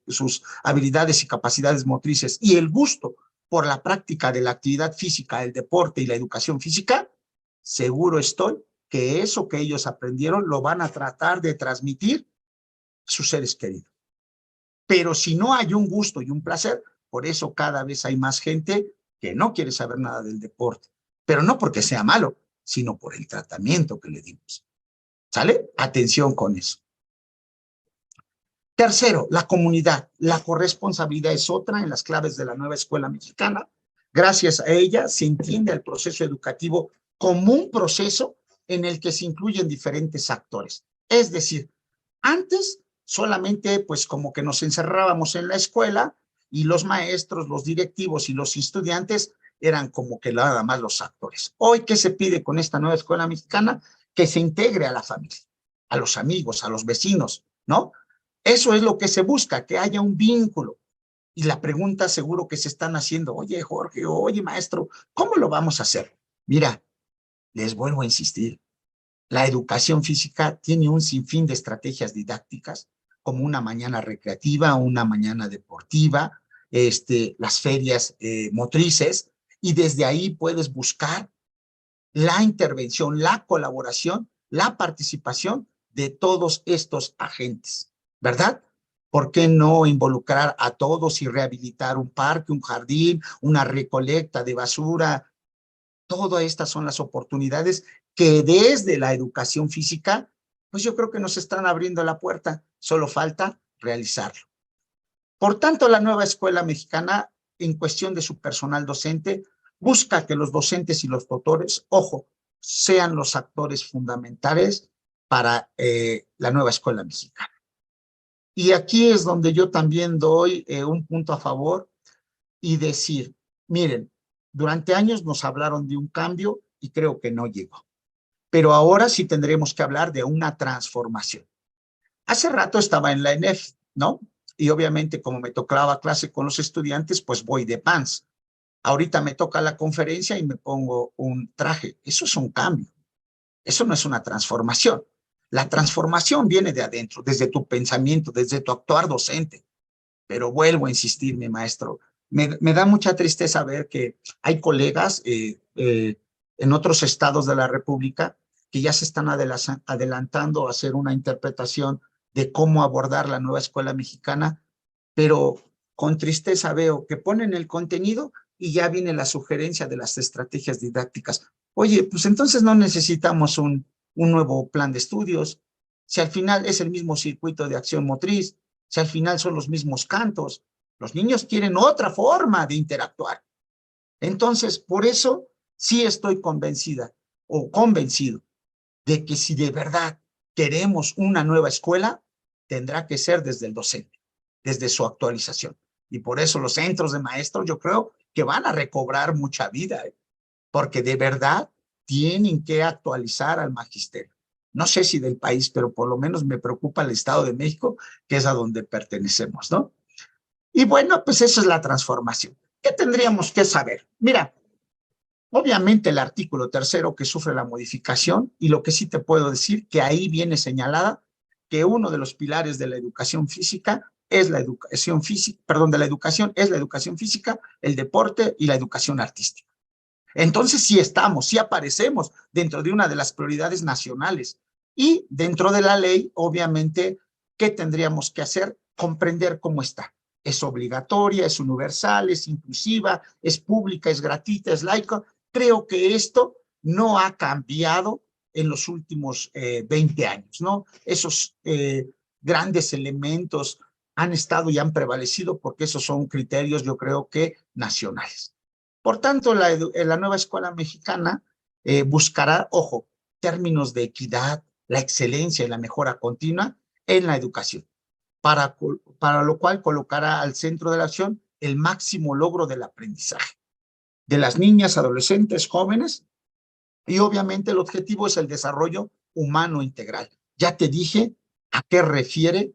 sus habilidades y capacidades motrices y el gusto por la práctica de la actividad física, el deporte y la educación física, seguro estoy que eso que ellos aprendieron lo van a tratar de transmitir a sus seres queridos. Pero si no hay un gusto y un placer, por eso cada vez hay más gente que no quiere saber nada del deporte, pero no porque sea malo, sino por el tratamiento que le dimos. ¿Sale? Atención con eso. Tercero, la comunidad. La corresponsabilidad es otra en las claves de la nueva escuela mexicana. Gracias a ella se entiende el proceso educativo como un proceso en el que se incluyen diferentes actores. Es decir, antes solamente pues como que nos encerrábamos en la escuela y los maestros, los directivos y los estudiantes eran como que nada más los actores. Hoy, ¿qué se pide con esta nueva escuela mexicana? Que se integre a la familia, a los amigos, a los vecinos, ¿no? Eso es lo que se busca, que haya un vínculo. Y la pregunta seguro que se están haciendo, oye Jorge, oye maestro, ¿cómo lo vamos a hacer? Mira, les vuelvo a insistir, la educación física tiene un sinfín de estrategias didácticas, como una mañana recreativa, una mañana deportiva, las ferias motrices, y desde ahí puedes buscar la intervención, la colaboración, la participación de todos estos agentes, ¿verdad? ¿Por qué no involucrar a todos y rehabilitar un parque, un jardín, una recolecta de basura? Todas estas son las oportunidades que desde la educación física, pues yo creo que nos están abriendo la puerta, solo falta realizarlo. Por tanto, la nueva escuela mexicana, en cuestión de su personal docente, busca que los docentes y los tutores, ojo, sean los actores fundamentales para la nueva escuela mexicana. Y aquí es donde yo también doy un punto a favor y decir, miren, durante años nos hablaron de un cambio y creo que no llegó. Pero ahora sí tendremos que hablar de una transformación. Hace rato estaba en la ENEF, ¿no? Y obviamente como me tocaba clase con los estudiantes, pues voy de pants. Ahorita me toca la conferencia y me pongo un traje. Eso es un cambio. Eso no es una transformación. La transformación viene de adentro, desde tu pensamiento, desde tu actuar docente. Pero vuelvo a insistir, mi maestro, me da mucha tristeza ver que hay colegas en otros estados de la República que ya se están adelantando a hacer una interpretación de cómo abordar la nueva escuela mexicana, pero con tristeza veo que ponen el contenido y ya viene la sugerencia de las estrategias didácticas. Oye, pues entonces no necesitamos un nuevo plan de estudios, si al final es el mismo circuito de acción motriz, si al final son los mismos cantos. Los niños quieren otra forma de interactuar. Entonces, por eso sí estoy convencida o convencido de que si de verdad queremos una nueva escuela, tendrá que ser desde el docente, desde su actualización. Y por eso los centros de maestros yo creo que van a recobrar mucha vida, porque de verdad tienen que actualizar al magisterio. No sé si del país, pero por lo menos me preocupa el Estado de México, que es a donde pertenecemos, ¿no? Y bueno, pues eso es la transformación. ¿Qué tendríamos que saber? Mira, obviamente el artículo 3º que sufre la modificación, y lo que sí te puedo decir, que ahí viene señalada que uno de los pilares de la educación física es la educación física, perdón, de la educación es la educación física, el deporte y la educación artística. Entonces sí estamos, sí aparecemos dentro de una de las prioridades nacionales y dentro de la ley, obviamente, ¿qué tendríamos que hacer? Comprender cómo está. Es obligatoria, es universal, es inclusiva, es pública, es gratuita, es laica. Creo que esto no ha cambiado en los últimos 20 años, ¿no? Esos grandes elementos han estado y han prevalecido porque esos son criterios, yo creo que nacionales. Por tanto, la nueva escuela mexicana buscará, ojo, términos de equidad, la excelencia y la mejora continua en la educación, para lo cual colocará al centro de la acción el máximo logro del aprendizaje de las niñas, adolescentes, jóvenes, y obviamente el objetivo es el desarrollo humano integral. Ya te dije a qué refiere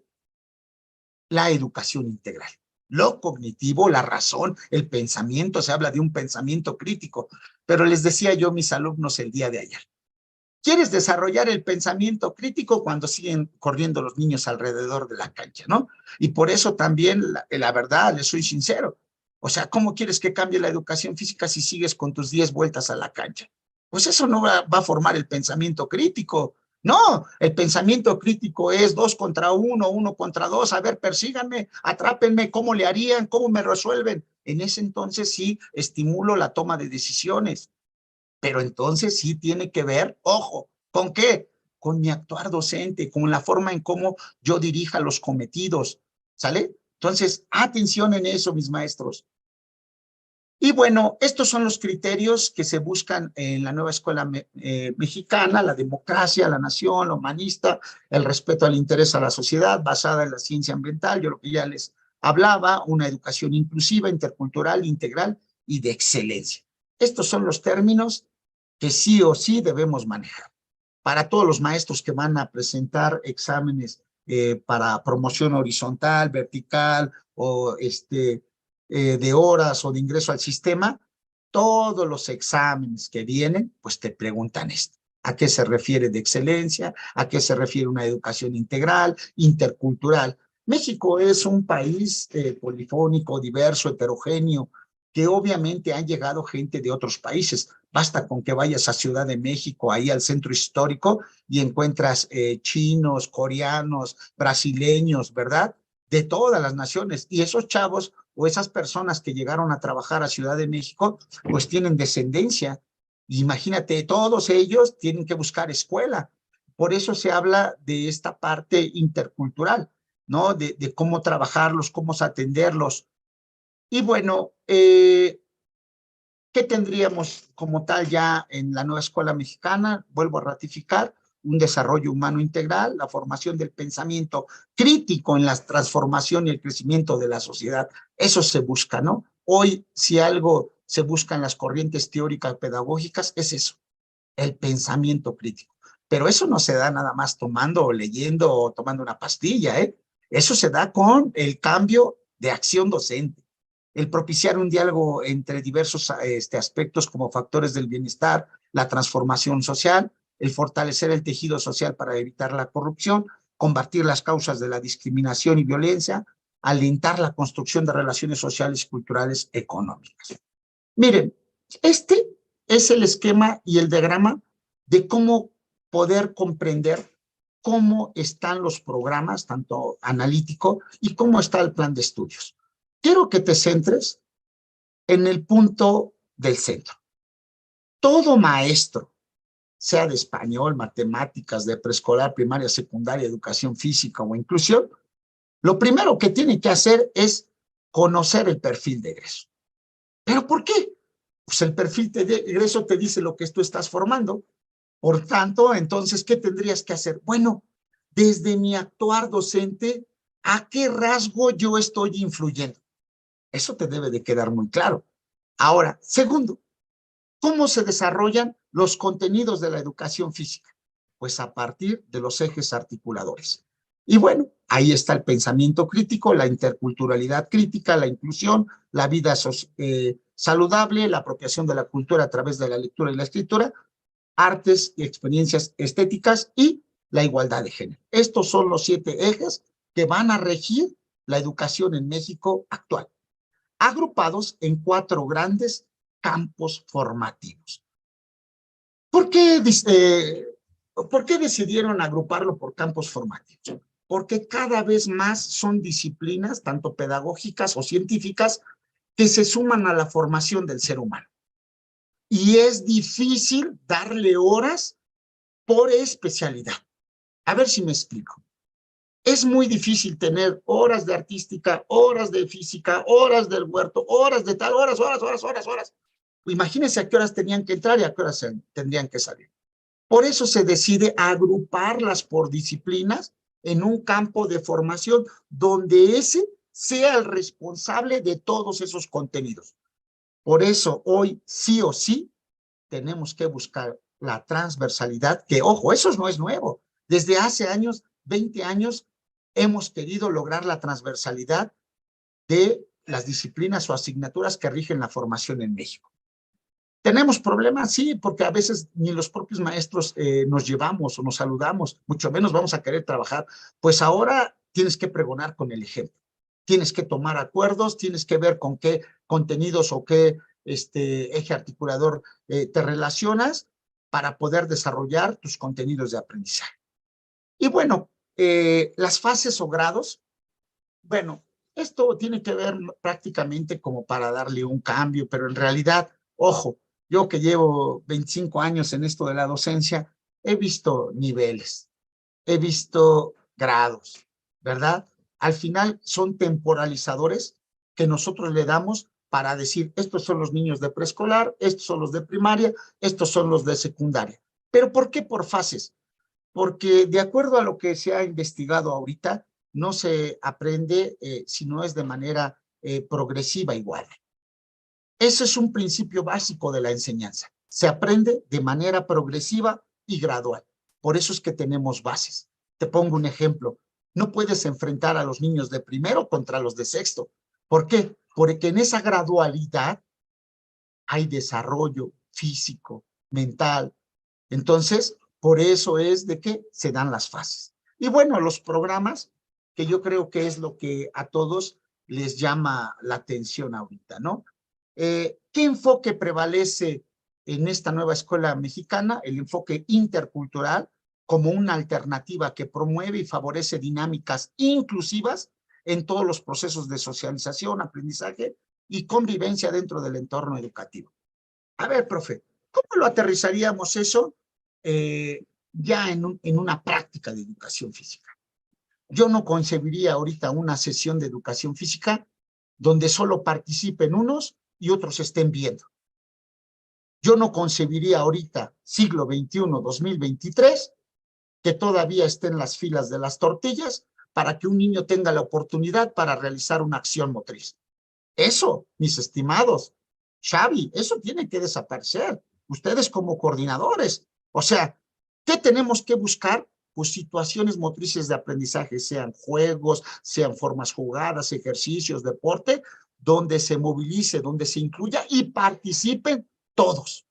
la educación integral. Lo cognitivo, la razón, el pensamiento, se habla de un pensamiento crítico, pero les decía yo a mis alumnos el día de ayer, ¿quieres desarrollar el pensamiento crítico cuando siguen corriendo los niños alrededor de la cancha, no? Y por eso también, la verdad, les soy sincero, o sea, ¿cómo quieres que cambie la educación física si sigues con tus 10 vueltas a la cancha? Pues eso no va a formar el pensamiento crítico. No, el pensamiento crítico es 2 contra 1, 1 contra 2, a ver, persíganme, atrápenme, ¿cómo le harían? ¿Cómo me resuelven? En ese entonces sí estimulo la toma de decisiones, pero entonces sí tiene que ver, ojo, ¿con qué? Con mi actuar docente, con la forma en cómo yo dirija los cometidos, ¿sale? Entonces, atención en eso, mis maestros. Y bueno, estos son los criterios que se buscan en la nueva escuela mexicana: la democracia, la nación, lo humanista, el respeto al interés a la sociedad basada en la ciencia ambiental, yo lo que ya les hablaba, una educación inclusiva, intercultural, integral y de excelencia. Estos son los términos que sí o sí debemos manejar. Para todos los maestros que van a presentar exámenes para promoción horizontal, vertical o de horas o de ingreso al sistema, todos los exámenes que vienen, pues te preguntan esto. ¿A qué se refiere de excelencia? ¿A qué se refiere una educación integral, intercultural? México es un país polifónico, diverso, heterogéneo, que obviamente han llegado gente de otros países. Basta con que vayas a Ciudad de México, ahí al centro histórico, y encuentras chinos, coreanos, brasileños, ¿verdad? De todas las naciones. Y esos chavos o esas personas que llegaron a trabajar a Ciudad de México, pues tienen descendencia. Imagínate, todos ellos tienen que buscar escuela. Por eso se habla de esta parte intercultural, ¿no? De cómo trabajarlos, cómo atenderlos. Y bueno, ¿qué tendríamos como tal ya en la nueva escuela mexicana? Vuelvo a ratificar: un desarrollo humano integral, la formación del pensamiento crítico en la transformación y el crecimiento de la sociedad. Eso se busca, ¿no? Hoy, si algo se busca en las corrientes teóricas pedagógicas, es eso, el pensamiento crítico. Pero eso no se da nada más tomando o leyendo o tomando una pastilla, ¿eh? Eso se da con el cambio de acción docente, el propiciar un diálogo entre diversos aspectos como factores del bienestar, la transformación social, el fortalecer el tejido social para evitar la corrupción, combatir las causas de la discriminación y violencia, alentar la construcción de relaciones sociales, culturales, económicas. Miren, este es el esquema y el diagrama de cómo poder comprender cómo están los programas, tanto analítico, y cómo está el plan de estudios. Quiero que te centres en el punto del centro. Todo maestro, sea de español, matemáticas, de preescolar, primaria, secundaria, educación física o inclusión, lo primero que tiene que hacer es conocer el perfil de egreso. ¿Pero por qué? pues el perfil de egreso te dice lo que tú estás formando. Por tanto, entonces, ¿qué tendrías que hacer? Bueno, desde mi actuar docente, ¿a qué rasgo yo estoy influyendo? Eso te debe de quedar muy claro. Ahora, segundo, ¿cómo se desarrollan los contenidos de la educación física? Pues a partir de los ejes articuladores. Y bueno, ahí está el pensamiento crítico, la interculturalidad crítica, la inclusión, la vida saludable, la apropiación de la cultura a través de la lectura y la escritura, artes y experiencias estéticas y la igualdad de género. Estos son los 7 ejes que van a regir la educación en México actual, agrupados en 4 grandes campos formativos. ¿Por qué decidieron agruparlo por campos formativos? Porque cada vez más son disciplinas, tanto pedagógicas o científicas, que se suman a la formación del ser humano. Y es difícil darle horas por especialidad. A ver si me explico. Es muy difícil tener horas de artística, horas de física, horas del huerto, horas de tal, horas. Imagínense a qué horas tenían que entrar y a qué horas tendrían que salir. Por eso se decide agruparlas por disciplinas en un campo de formación donde ese sea el responsable de todos esos contenidos. Por eso hoy sí o sí tenemos que buscar la transversalidad, que ojo, eso no es nuevo. Desde hace años, 20 años, hemos querido lograr la transversalidad de las disciplinas o asignaturas que rigen la formación en México. ¿Tenemos problemas? Sí, porque a veces ni los propios maestros nos llevamos o nos saludamos, mucho menos vamos a querer trabajar. Pues ahora tienes que pregonar con el ejemplo. Tienes que tomar acuerdos, tienes que ver con qué contenidos o qué eje articulador te relacionas para poder desarrollar tus contenidos de aprendizaje. Y bueno, las fases o grados, bueno, esto tiene que ver prácticamente como para darle un cambio, pero en realidad, ojo, yo que llevo 25 años en esto de la docencia, he visto niveles, he visto grados, ¿verdad? Al final son temporalizadores que nosotros le damos para decir, estos son los niños de preescolar, estos son los de primaria, estos son los de secundaria. ¿Pero por qué por fases? Porque de acuerdo a lo que se ha investigado ahorita, no se aprende si no es de manera progresiva igual. Ese es un principio básico de la enseñanza. Se aprende de manera progresiva y gradual. Por eso es que tenemos bases. Te pongo un ejemplo. No puedes enfrentar a los niños de primero contra los de sexto. ¿Por qué? Porque en esa gradualidad hay desarrollo físico, mental. Entonces, por eso es de que se dan las fases. Y bueno, los programas, que yo creo que es lo que a todos les llama la atención ahorita, ¿no? ¿Qué enfoque prevalece en esta nueva escuela mexicana? El enfoque intercultural como una alternativa que promueve y favorece dinámicas inclusivas en todos los procesos de socialización, aprendizaje y convivencia dentro del entorno educativo. A ver, profe, ¿cómo lo aterrizaríamos eso ya en una práctica de educación física? Yo no concebiría ahorita una sesión de educación física donde solo participen unos y otros estén viendo. Yo no concebiría ahorita, siglo XXI, 2023, que todavía estén las filas de las tortillas para que un niño tenga la oportunidad para realizar una acción motriz. Eso, mis estimados, Xavi, eso tiene que desaparecer. Ustedes como coordinadores. O sea, ¿qué tenemos que buscar? Pues situaciones motrices de aprendizaje, sean juegos, sean formas jugadas, ejercicios, deporte, donde se movilice, donde se incluya y participen todos.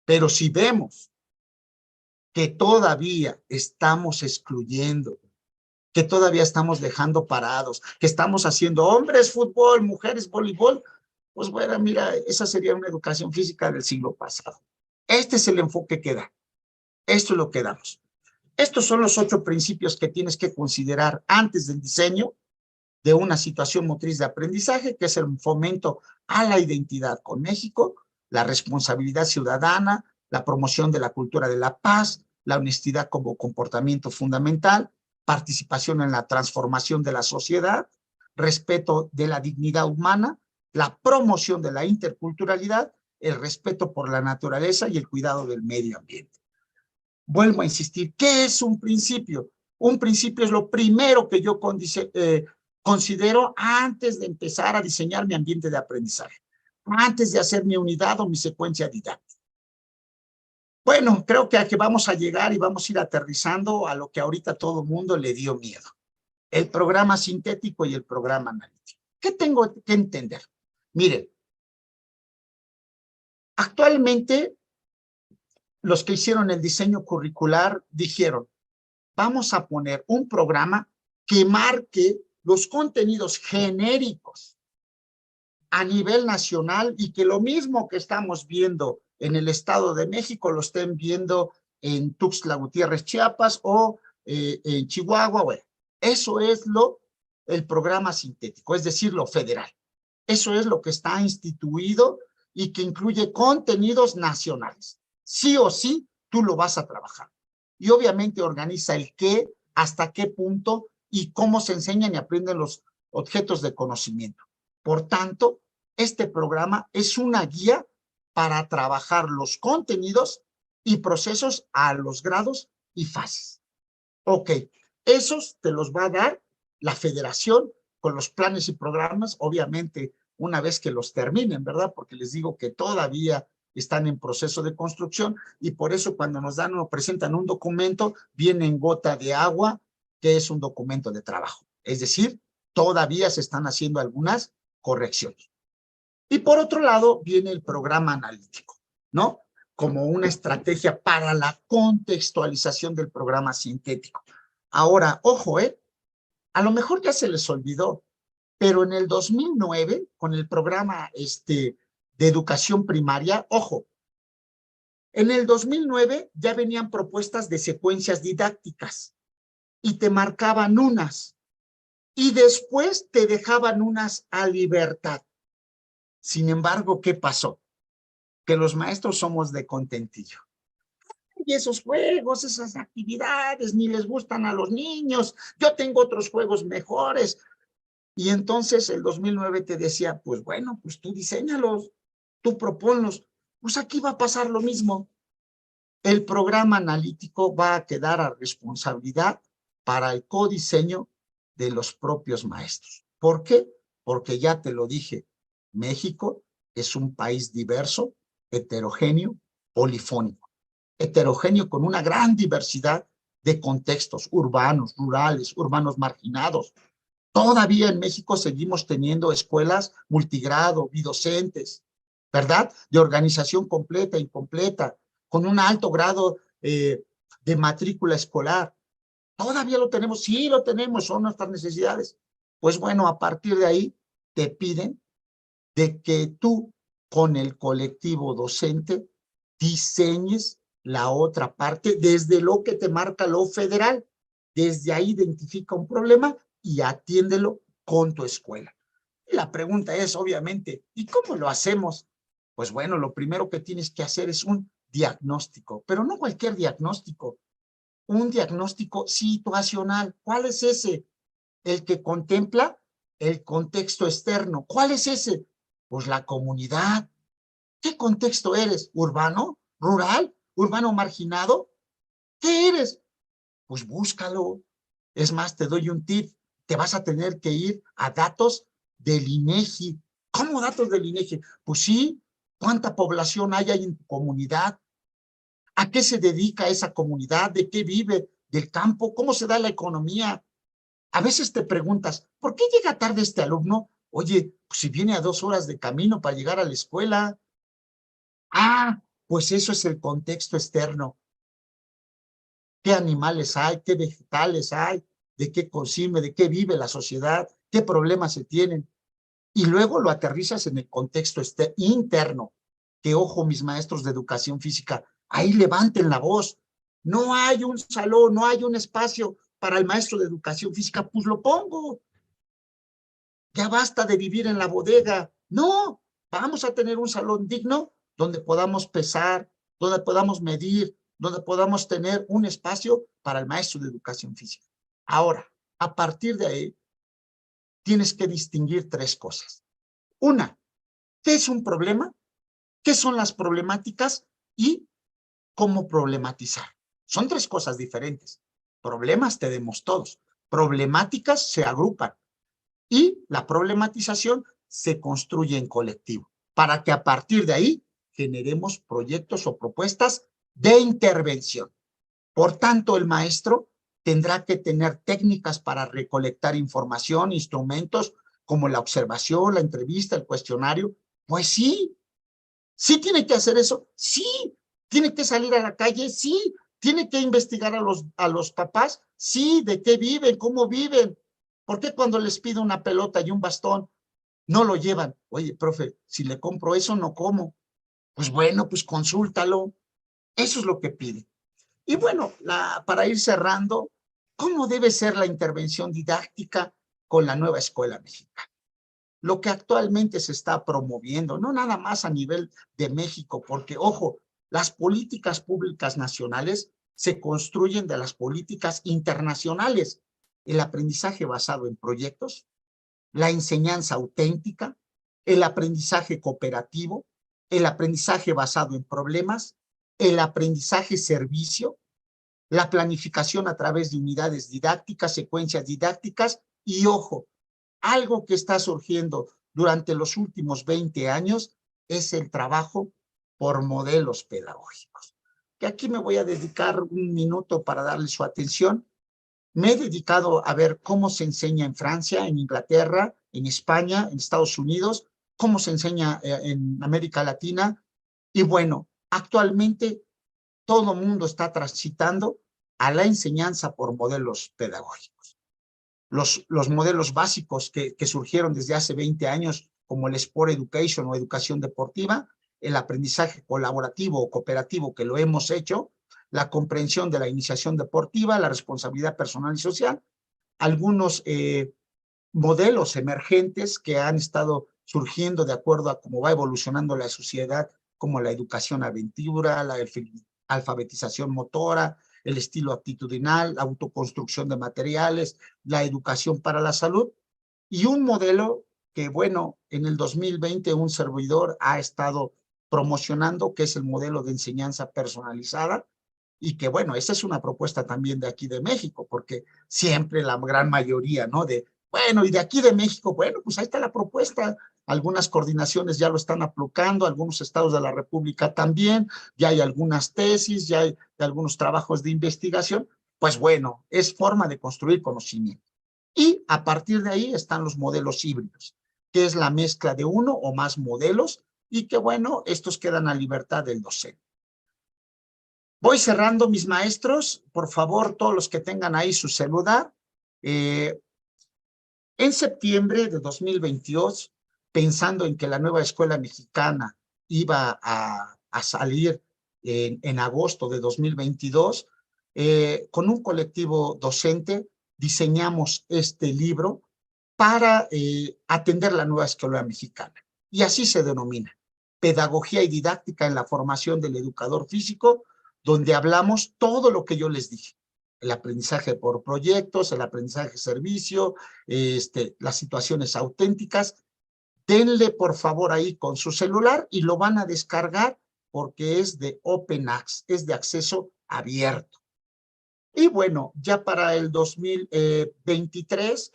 Pero si vemos que todavía estamos excluyendo, que todavía estamos dejando parados, que estamos haciendo hombres fútbol, mujeres voleibol, pues bueno, mira, esa sería una educación física del siglo pasado. Este es el enfoque que da. Esto es lo que damos. Estos son los 8 principios que tienes que considerar antes del diseño de una situación motriz de aprendizaje, que es el fomento a la identidad con México, la responsabilidad ciudadana, la promoción de la cultura de la paz, la honestidad como comportamiento fundamental, participación en la transformación de la sociedad, respeto de la dignidad humana, la promoción de la interculturalidad, el respeto por la naturaleza y el cuidado del medio ambiente. Vuelvo a insistir, ¿qué es un principio? Un principio es lo primero que yo considero antes de empezar a diseñar mi ambiente de aprendizaje, antes de hacer mi unidad o mi secuencia didáctica. Bueno, creo que aquí vamos a llegar y vamos a ir aterrizando a lo que ahorita todo el mundo le dio miedo. El programa sintético y el programa analítico. ¿Qué tengo que entender? Miren, actualmente los que hicieron el diseño curricular dijeron, vamos a poner un programa que marque los contenidos genéricos a nivel nacional y que lo mismo que estamos viendo en el Estado de México lo estén viendo en Tuxtla Gutiérrez, Chiapas o en Chihuahua. Bueno, eso es el programa sintético, es decir, lo federal. Eso es lo que está instituido y que incluye contenidos nacionales. Sí o sí, tú lo vas a trabajar. Y obviamente organiza el qué, hasta qué punto y cómo se enseñan y aprenden los objetos de conocimiento. Por tanto, este programa es una guía para trabajar los contenidos y procesos a los grados y fases. Ok, esos te los va a dar la federación con los planes y programas, obviamente una vez que los terminen, ¿verdad? Porque les digo que todavía están en proceso de construcción y por eso cuando nos dan o presentan un documento, viene en gota de agua, que es un documento de trabajo. Es decir, todavía se están haciendo algunas correcciones. Y por otro lado, viene el programa analítico, ¿no? Como una estrategia para la contextualización del programa sintético. Ahora, ojo, a lo mejor ya se les olvidó, pero en el 2009, con el programa de educación primaria, ojo, en el 2009 ya venían propuestas de secuencias didácticas y te marcaban unas y después te dejaban unas a libertad. Sin embargo, ¿qué pasó? Que los maestros somos de contentillo. Y esos juegos, esas actividades, ni les gustan a los niños. Yo tengo otros juegos mejores. Y entonces el 2009 te decía, pues bueno, pues tú diséñalos, tú proponlos. Pues aquí va a pasar lo mismo. El programa analítico va a quedar a responsabilidad para el codiseño de los propios maestros. ¿Por qué? Porque ya te lo dije, México es un país diverso, heterogéneo, polifónico. Heterogéneo con una gran diversidad de contextos urbanos, rurales, urbanos marginados. Todavía en México seguimos teniendo escuelas multigrado, bidocentes, ¿verdad? De organización completa, incompleta, con un alto grado de matrícula escolar. Todavía lo tenemos, sí lo tenemos, son nuestras necesidades. Pues bueno, a partir de ahí te piden de que tú con el colectivo docente diseñes la otra parte desde lo que te marca lo federal. Desde ahí identifica un problema y atiéndelo con tu escuela. Y la pregunta es, obviamente, ¿y cómo lo hacemos? Pues bueno, lo primero que tienes que hacer es un diagnóstico, pero no cualquier diagnóstico, un diagnóstico situacional. ¿Cuál es ese? El que contempla el contexto externo. ¿Cuál es ese? Pues la comunidad. ¿Qué contexto eres? ¿Urbano? ¿Rural? ¿Urbano marginado? ¿Qué eres? Pues búscalo. Es más, te doy un tip. Te vas a tener que ir a datos del INEGI. ¿Cómo datos del INEGI? Pues sí, ¿cuánta población hay en tu comunidad? ¿A qué se dedica esa comunidad? ¿De qué vive? ¿Del campo? ¿Cómo se da la economía? A veces te preguntas, ¿por qué llega tarde este alumno? Oye, pues si viene a 2 horas de camino para llegar a la escuela. Ah, pues eso es el contexto externo. ¿Qué animales hay? ¿Qué vegetales hay? ¿De qué consume? ¿De qué vive la sociedad? ¿Qué problemas se tienen? Y luego lo aterrizas en el contexto interno. Que ojo, mis maestros de educación física, ahí levanten la voz. No hay un salón, no hay un espacio para el maestro de educación física, pues lo pongo. Ya basta de vivir en la bodega. No, vamos a tener un salón digno donde podamos pesar, donde podamos medir, donde podamos tener un espacio para el maestro de educación física. Ahora, a partir de ahí, tienes que distinguir 3 cosas. Una, ¿Qué es un problema? ¿Qué son las problemáticas? Y cómo problematizar. Son tres cosas diferentes. Problemas tenemos todos. Problemáticas se agrupan y la problematización se construye en colectivo para que a partir de ahí generemos proyectos o propuestas de intervención. Por tanto, el maestro tendrá que tener técnicas para recolectar información, instrumentos como la observación, la entrevista, el cuestionario. Pues sí, sí tiene que hacer eso, sí, tiene que salir a la calle, sí, tiene que investigar a los papás, sí, de qué viven, cómo viven. ¿Por qué cuando les pido una pelota y un bastón no lo llevan? Oye, profe, si le compro eso, no como. Pues bueno, pues consúltalo. Eso es lo que pide. Y bueno, para ir cerrando, ¿cómo debe ser la intervención didáctica con la nueva escuela mexicana? Lo que actualmente se está promoviendo, no nada más a nivel de México, porque, ojo, las políticas públicas nacionales se construyen de las políticas internacionales. El aprendizaje basado en proyectos, la enseñanza auténtica, el aprendizaje cooperativo, el aprendizaje basado en problemas, el aprendizaje servicio, la planificación a través de unidades didácticas, secuencias didácticas y, ojo, algo que está surgiendo durante los últimos 20 años es el trabajo por modelos pedagógicos. Que aquí me voy a dedicar un minuto para darle su atención. Me he dedicado a ver cómo se enseña en Francia, en Inglaterra, en España, en Estados Unidos, cómo se enseña en América Latina. Y bueno, actualmente todo mundo está transitando a la enseñanza por modelos pedagógicos. Los modelos básicos que surgieron desde hace 20 años, como el Sport Education o educación deportiva, el aprendizaje colaborativo o cooperativo que lo hemos hecho, la comprensión de la iniciación deportiva, la responsabilidad personal y social, algunos modelos emergentes que han estado surgiendo de acuerdo a cómo va evolucionando la sociedad, como la educación aventura, la alfabetización motora, el estilo actitudinal, la autoconstrucción de materiales, la educación para la salud, y un modelo que, bueno, en el 2020 un servidor ha estado promocionando, que es el modelo de enseñanza personalizada, y que, bueno, esa es una propuesta también de aquí de México, porque siempre la gran mayoría, ¿no? Bueno, y de aquí de México, bueno, pues ahí está la propuesta. Algunas coordinaciones ya lo están aplicando, algunos estados de la República también, ya hay algunas tesis, ya hay algunos trabajos de investigación. Pues bueno, es forma de construir conocimiento. Y a partir de ahí están los modelos híbridos, que es la mezcla de uno o más modelos y que, bueno, estos quedan a libertad del docente. Voy cerrando, mis maestros, por favor, todos los que tengan ahí su celular. En septiembre de 2022, pensando en que la nueva escuela mexicana iba a salir en agosto de 2022, con un colectivo docente diseñamos este libro para atender la nueva escuela mexicana. Y así se denomina, Pedagogía y Didáctica en la Formación del Educador Físico, donde hablamos todo lo que yo les dije. El aprendizaje por proyectos, el aprendizaje servicio, las situaciones auténticas. Denle por favor ahí con su celular y lo van a descargar porque es de Open Access, es de acceso abierto. Y bueno, ya para el 2023,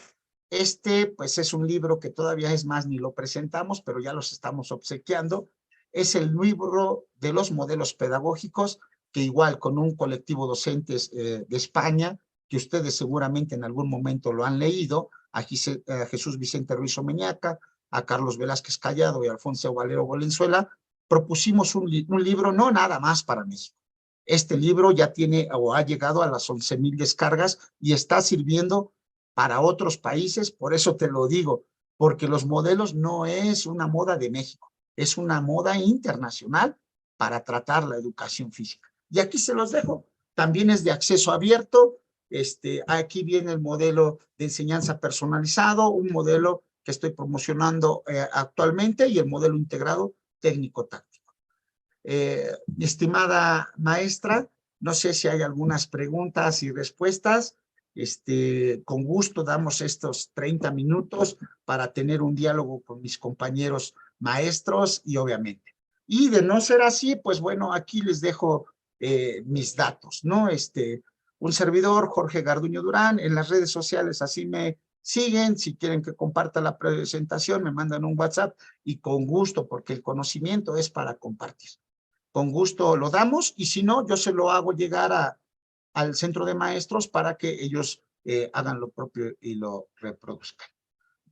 pues es un libro que todavía es más, ni lo presentamos, pero ya los estamos obsequiando. Es el libro de los modelos pedagógicos, que igual con un colectivo docentes de España, que ustedes seguramente en algún momento lo han leído, a Jesús Vicente Ruiz Omeñaca, a Carlos Velázquez Callado y a Alfonso Valero Valenzuela, propusimos un libro no nada más para México. Este libro ya tiene o ha llegado a las 11,000 descargas y está sirviendo para otros países, por eso te lo digo, porque los modelos no es una moda de México, es una moda internacional para tratar la educación física. Y aquí se los dejo, también es de acceso abierto, aquí viene el modelo de enseñanza personalizado, un modelo que estoy promocionando actualmente y el modelo integrado técnico-táctico. Mi estimada maestra, no sé si hay algunas preguntas y respuestas Con gusto damos estos 30 minutos para tener un diálogo con mis compañeros maestros y obviamente. Y de no ser así, pues bueno, aquí les dejo mis datos, ¿no? Un servidor, Jorge Garduño Durán, en las redes sociales así me siguen. Si quieren que comparta la presentación, me mandan un WhatsApp y con gusto, porque el conocimiento es para compartir. Con gusto lo damos y si no, yo se lo hago llegar al centro de maestros para que ellos hagan lo propio y lo reproduzcan.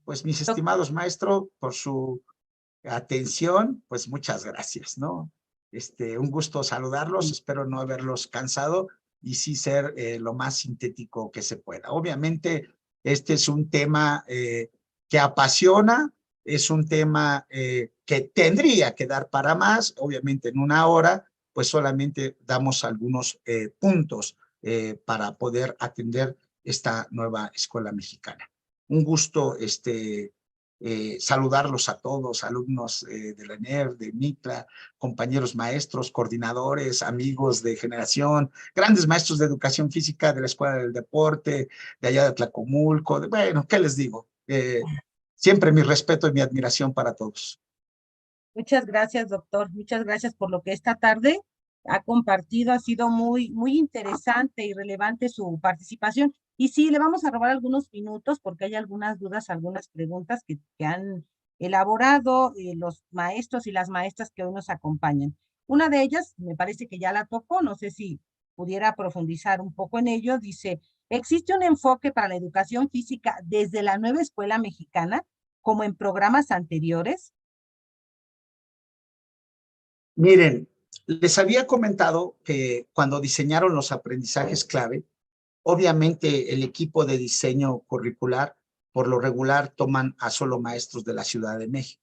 Pues mis estimados maestros, por su atención, pues muchas gracias, ¿no? Un gusto saludarlos, espero no haberlos cansado y sí ser lo más sintético que se pueda. Obviamente, este es un tema que apasiona, es un tema que tendría que dar para más, obviamente en una hora, pues solamente damos algunos puntos para poder atender esta nueva escuela mexicana. Un gusto, saludarlos a todos, alumnos de la ENER, de MICLA, compañeros maestros, coordinadores, amigos de generación, grandes maestros de educación física de la Escuela del Deporte, de allá de Tlacomulco, bueno, ¿qué les digo? Siempre mi respeto y mi admiración para todos. Muchas gracias, doctor. Muchas gracias por lo que esta tarde ha compartido. Ha sido muy interesante y relevante su participación. Y sí, le vamos a robar algunos minutos porque hay algunas dudas, algunas preguntas que han elaborado los maestros y las maestras que hoy nos acompañan. Una de ellas, me parece que ya la tocó, no sé si pudiera profundizar un poco en ello. Dice, ¿existe un enfoque para la educación física desde la nueva escuela mexicana, como en programas anteriores? Miren, les había comentado que cuando diseñaron los aprendizajes clave, obviamente el equipo de diseño curricular, por lo regular, toman a solo maestros de la Ciudad de México.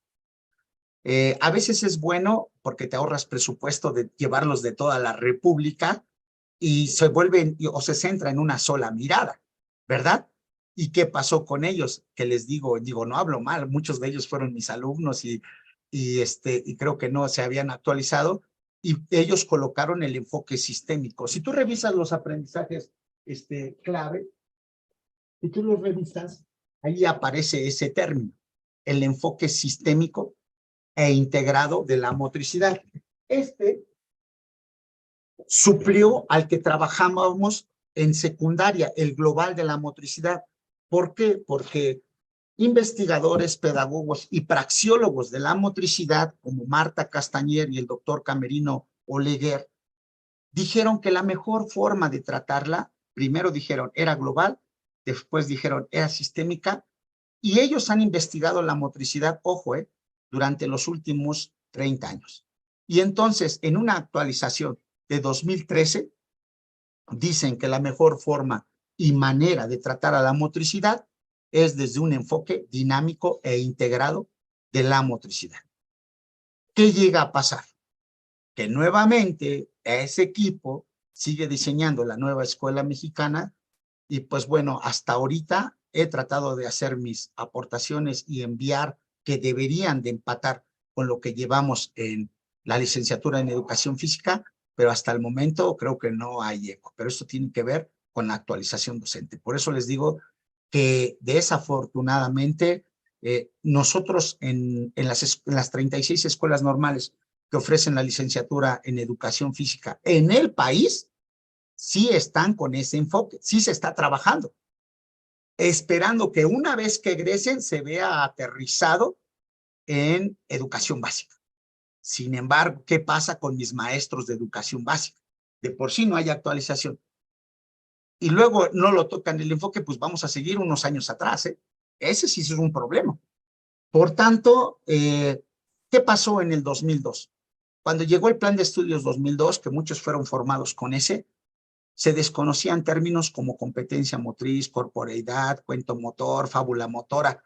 A veces es bueno porque te ahorras presupuesto de llevarlos de toda la República y se vuelven o se centra en una sola mirada, ¿verdad? ¿Y qué pasó con ellos? Que les digo, no hablo mal, muchos de ellos fueron mis alumnos y creo que no se habían actualizado y ellos colocaron el enfoque sistémico. Si tú revisas los aprendizajes clave, si tú los revisas, ahí aparece ese término, el enfoque sistémico e integrado de la motricidad. Suplió al que trabajábamos en secundaria, el global de la motricidad. ¿Por qué? Porque investigadores, pedagogos y praxiólogos de la motricidad, como Marta Castañer y el doctor Camerino Oleguer, dijeron que la mejor forma de tratarla, primero dijeron era global, después dijeron era sistémica, y ellos han investigado la motricidad, ojo, durante los últimos 30 años. Y entonces, en una actualización de 2013, dicen que la mejor forma y manera de tratar a la motricidad es desde un enfoque dinámico e integrado de la motricidad. ¿Qué llega a pasar? Que nuevamente ese equipo sigue diseñando la nueva escuela mexicana y pues bueno, hasta ahorita he tratado de hacer mis aportaciones y enviar que deberían de empatar con lo que llevamos en la licenciatura en educación física, pero hasta el momento creo que no hay eco. Pero esto tiene que ver con la actualización docente. Por eso les digo que desafortunadamente nosotros en las 36 escuelas normales que ofrecen la licenciatura en educación física en el país, sí están con ese enfoque, sí se está trabajando, esperando que una vez que egresen se vea aterrizado en educación básica. Sin embargo, ¿qué pasa con mis maestros de educación básica? De por sí no hay actualización. Y luego no lo tocan el enfoque, pues vamos a seguir unos años atrás, ¿eh? Ese sí es un problema. Por tanto, ¿qué pasó en el 2002? Cuando llegó el Plan de Estudios 2002, que muchos fueron formados con ese, se desconocían términos como competencia motriz, corporeidad, cuento motor, fábula motora.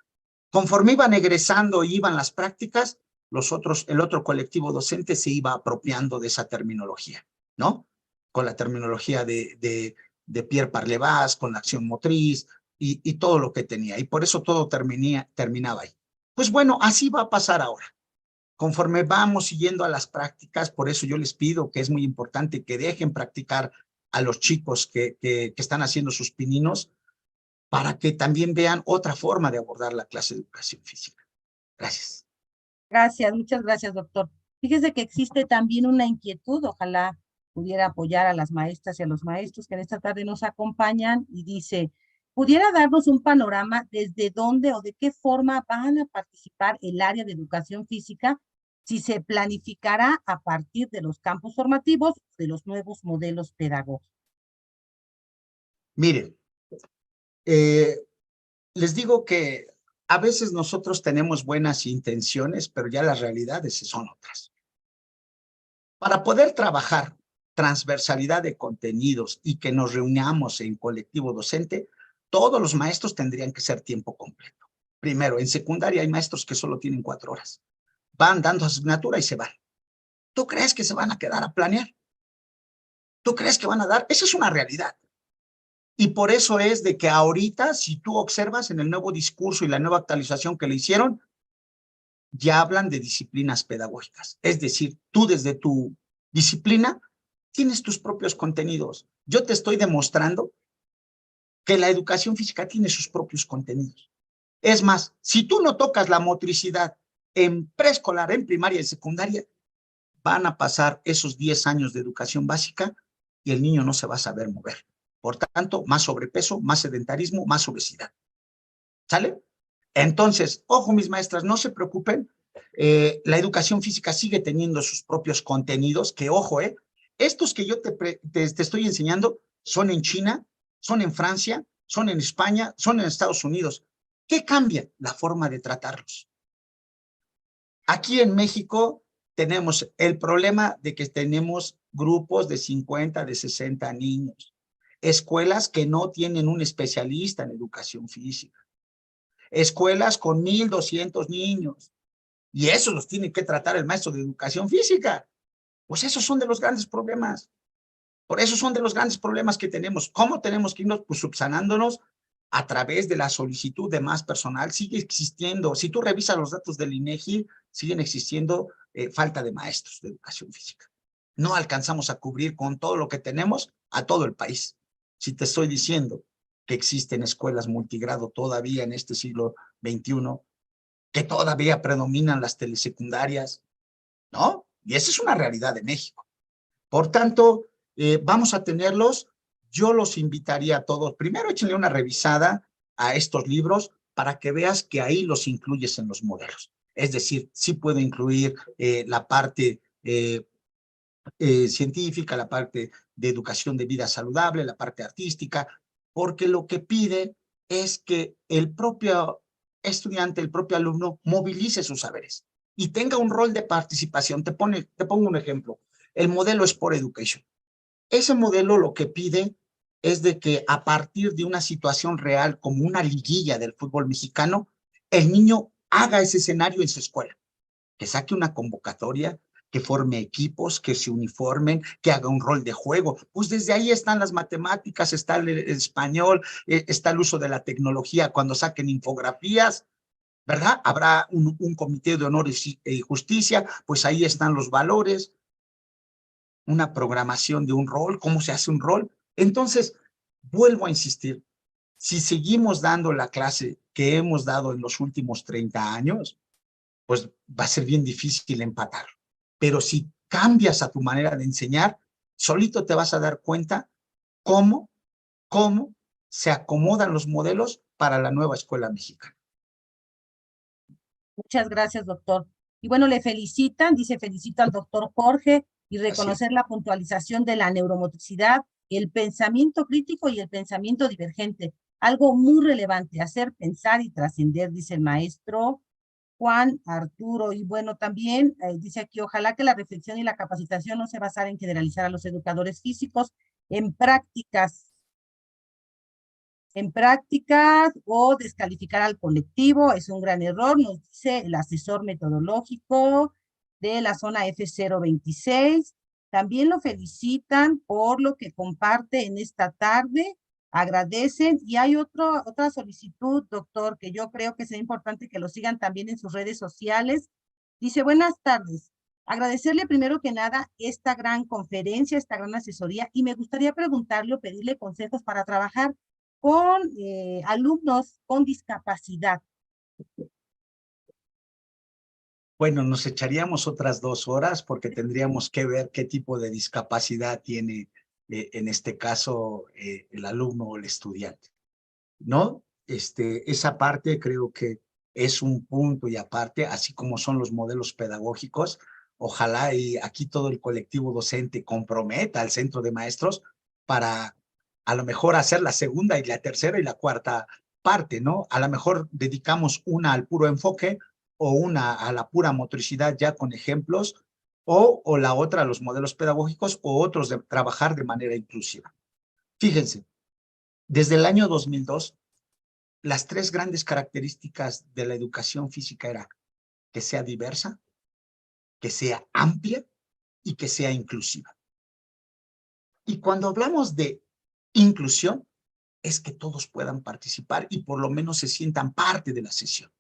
Conforme iban egresando y iban las prácticas, el otro colectivo docente se iba apropiando de esa terminología, ¿no? Con la terminología de Pierre Parlevas, con la acción motriz y todo lo que tenía. Y por eso todo terminaba ahí. Pues bueno, así va a pasar ahora. Conforme vamos siguiendo a las prácticas, por eso yo les pido que es muy importante que dejen practicar a los chicos que están haciendo sus pininos, para que también vean otra forma de abordar la clase de educación física. Gracias. Gracias, muchas gracias, doctor. Fíjese que existe también una inquietud, ojalá pudiera apoyar a las maestras y a los maestros que en esta tarde nos acompañan, y dice, ¿pudiera darnos un panorama desde dónde o de qué forma van a participar el área de educación física, si se planificará a partir de los campos formativos, de los nuevos modelos pedagógicos? Miren, les digo que a veces nosotros tenemos buenas intenciones, pero ya las realidades son otras. Para poder trabajar transversalidad de contenidos y que nos reunamos en colectivo docente, todos los maestros tendrían que ser tiempo completo. Primero, en secundaria hay maestros que solo tienen 4 horas. Van dando asignatura y se van. ¿Tú crees que se van a quedar a planear? ¿Tú crees que van a dar? Esa es una realidad. Y por eso es de que ahorita, si tú observas en el nuevo discurso y la nueva actualización que le hicieron, ya hablan de disciplinas pedagógicas. Es decir, tú desde tu disciplina tienes tus propios contenidos. Yo te estoy demostrando que la educación física tiene sus propios contenidos. Es más, si tú no tocas la motricidad en preescolar, en primaria y secundaria, van a pasar esos 10 años de educación básica y el niño no se va a saber mover. Por tanto, más sobrepeso, más sedentarismo, más obesidad. ¿Sale? Entonces, ojo, mis maestras, no se preocupen. La educación física sigue teniendo sus propios contenidos, que ojo, estos que yo te estoy enseñando son en China, son en Francia, son en España, son en Estados Unidos. ¿Qué cambia? La forma de tratarlos. Aquí en México tenemos el problema de que tenemos grupos de 50, de 60 niños, escuelas que no tienen un especialista en educación física, escuelas con 1,200 niños, y esos los tiene que tratar el maestro de educación física. Pues esos son de los grandes problemas. Por eso son de los grandes problemas que tenemos. ¿Cómo tenemos que irnos? Pues subsanándonos a través de la solicitud de más personal. Sigue existiendo, si tú revisas los datos del INEGI, siguen existiendo falta de maestros de educación física. No alcanzamos a cubrir con todo lo que tenemos a todo el país. Si te estoy diciendo que existen escuelas multigrado todavía en este siglo XXI, que todavía predominan las telesecundarias, ¿no? Y esa es una realidad de México. Por tanto, vamos a tenerlos. Yo los invitaría a todos. Primero, échenle una revisada a estos libros para que veas que ahí los incluyes en los modelos. Es decir, sí puedo incluir la parte científica, la parte de educación de vida saludable, la parte artística, porque lo que pide es que el propio estudiante, el propio alumno, movilice sus saberes y tenga un rol de participación. Te pongo un ejemplo. El modelo Sport Education. Ese modelo lo que pide es de que a partir de una situación real como una liguilla del fútbol mexicano, el niño haga ese escenario en su escuela, que saque una convocatoria, que forme equipos, que se uniformen, que haga un rol de juego. Pues desde ahí están las matemáticas, está el español, está el uso de la tecnología cuando saquen infografías, ¿verdad? Habrá un comité de honor y justicia, pues ahí están los valores, una programación de un rol, cómo se hace un rol. Entonces, vuelvo a insistir, si seguimos dando la clase que hemos dado en los últimos 30 años, pues va a ser bien difícil empatar. Pero si cambias a tu manera de enseñar, solito te vas a dar cuenta cómo se acomodan los modelos para la nueva escuela mexicana. Muchas gracias, doctor. Y bueno, le felicitan, dice, felicita al doctor Jorge y Así es. reconocer la puntualización de la neuromotricidad, el pensamiento crítico y el pensamiento divergente. Algo muy relevante, hacer pensar y trascender, dice el maestro Juan Arturo. Y bueno, también dice aquí, ojalá que la reflexión y la capacitación no se basara en generalizar a los educadores físicos en prácticas o descalificar al colectivo. Es un gran error, nos dice el asesor metodológico de la zona F026. También lo felicitan por lo que comparte en esta tarde, agradecen, y hay otra solicitud, doctor, que yo creo que es importante que lo sigan también en sus redes sociales. Dice, buenas tardes, agradecerle primero que nada esta gran conferencia, esta gran asesoría, y me gustaría preguntarle o pedirle consejos para trabajar. con alumnos con discapacidad? Bueno, nos echaríamos otras 2 horas porque tendríamos que ver qué tipo de discapacidad tiene, en este caso, el alumno o el estudiante, ¿no? Esa parte creo que es un punto y aparte, así como son los modelos pedagógicos. Ojalá y aquí todo el colectivo docente comprometa al centro de maestros para a lo mejor hacer la segunda y la tercera y la cuarta parte, ¿no? A lo mejor dedicamos una al puro enfoque o una a la pura motricidad ya con ejemplos o la otra a los modelos pedagógicos o otros de trabajar de manera inclusiva. Fíjense, desde el año 2002, las 3 grandes características de la educación física era que sea diversa, que sea amplia y que sea inclusiva. Y cuando hablamos de inclusión, es que todos puedan participar y por lo menos se sientan parte de la sesión.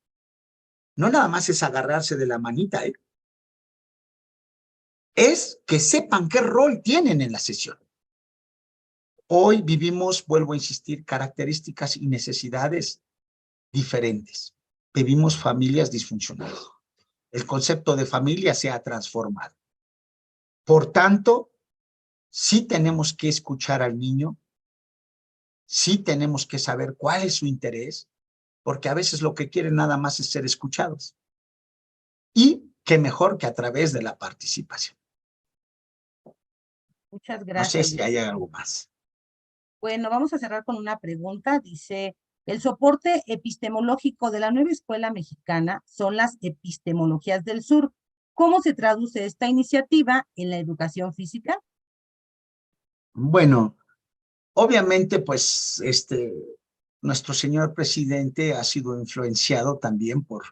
No nada más es agarrarse de la manita, es que sepan qué rol tienen en la sesión. Hoy vivimos, vuelvo a insistir, características y necesidades diferentes. Vivimos familias disfuncionales. El concepto de familia se ha transformado. Por tanto, sí tenemos que escuchar al niño, sí tenemos que saber cuál es su interés, porque a veces lo que quieren nada más es ser escuchados. Y qué mejor que a través de la participación. Muchas No sé gracias. si hay algo más. Bueno, vamos a cerrar con una pregunta. Dice, el soporte epistemológico de la nueva escuela mexicana son las epistemologías del sur. ¿Cómo se traduce esta iniciativa en la educación física? Bueno, obviamente, pues, nuestro señor presidente ha sido influenciado también por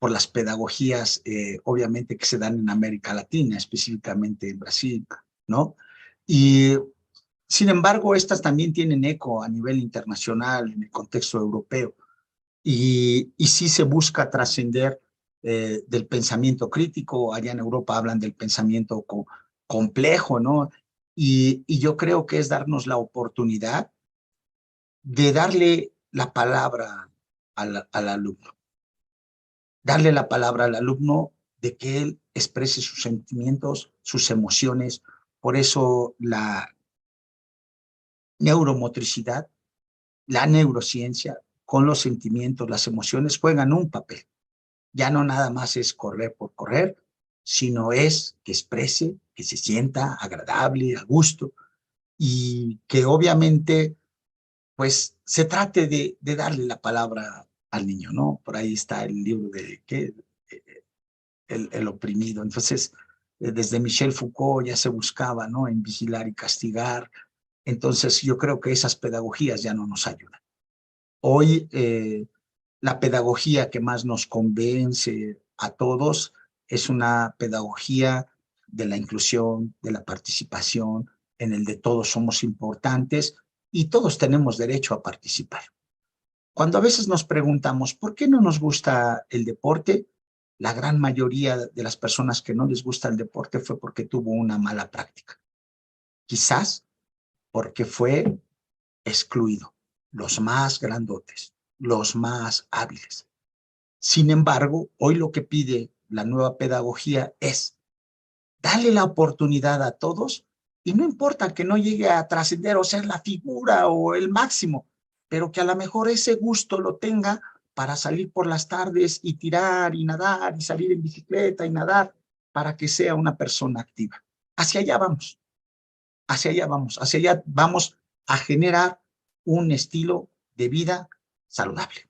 las pedagogías, obviamente, que se dan en América Latina, específicamente en Brasil, ¿no? Y, sin embargo, estas también tienen eco a nivel internacional, en el contexto europeo, y sí se busca trascender del pensamiento crítico. Allá en Europa hablan del pensamiento complejo, ¿no? Y yo creo que es darnos la oportunidad de darle la palabra al alumno, darle la palabra al alumno de que él exprese sus sentimientos, sus emociones. Por eso la neuromotricidad, la neurociencia, con los sentimientos, las emociones, juegan un papel. Ya no nada más es correr por correr, sino es que exprese, que se sienta agradable, a gusto, y que obviamente pues se trate de darle la palabra al niño, ¿no? Por ahí está el libro de ¿qué? El oprimido. Entonces, desde Michel Foucault ya se buscaba, ¿no? En vigilar y castigar. Entonces, yo creo que esas pedagogías ya no nos ayudan. Hoy, la pedagogía que más nos convence a todos es una pedagogía de la inclusión, de la participación, en el de todos somos importantes y todos tenemos derecho a participar. Cuando a veces nos preguntamos, ¿por qué no nos gusta el deporte? La gran mayoría de las personas que no les gusta el deporte fue porque tuvo una mala práctica. Quizás porque fue excluido, los más grandotes, los más hábiles. Sin embargo, hoy lo que pide la nueva pedagogía es darle la oportunidad a todos y no importa que no llegue a trascender o ser la figura o el máximo, pero que a lo mejor ese gusto lo tenga para salir por las tardes y tirar y nadar y salir en bicicleta y nadar para que sea una persona activa. Hacia allá vamos, hacia allá vamos, hacia allá vamos a generar un estilo de vida saludable.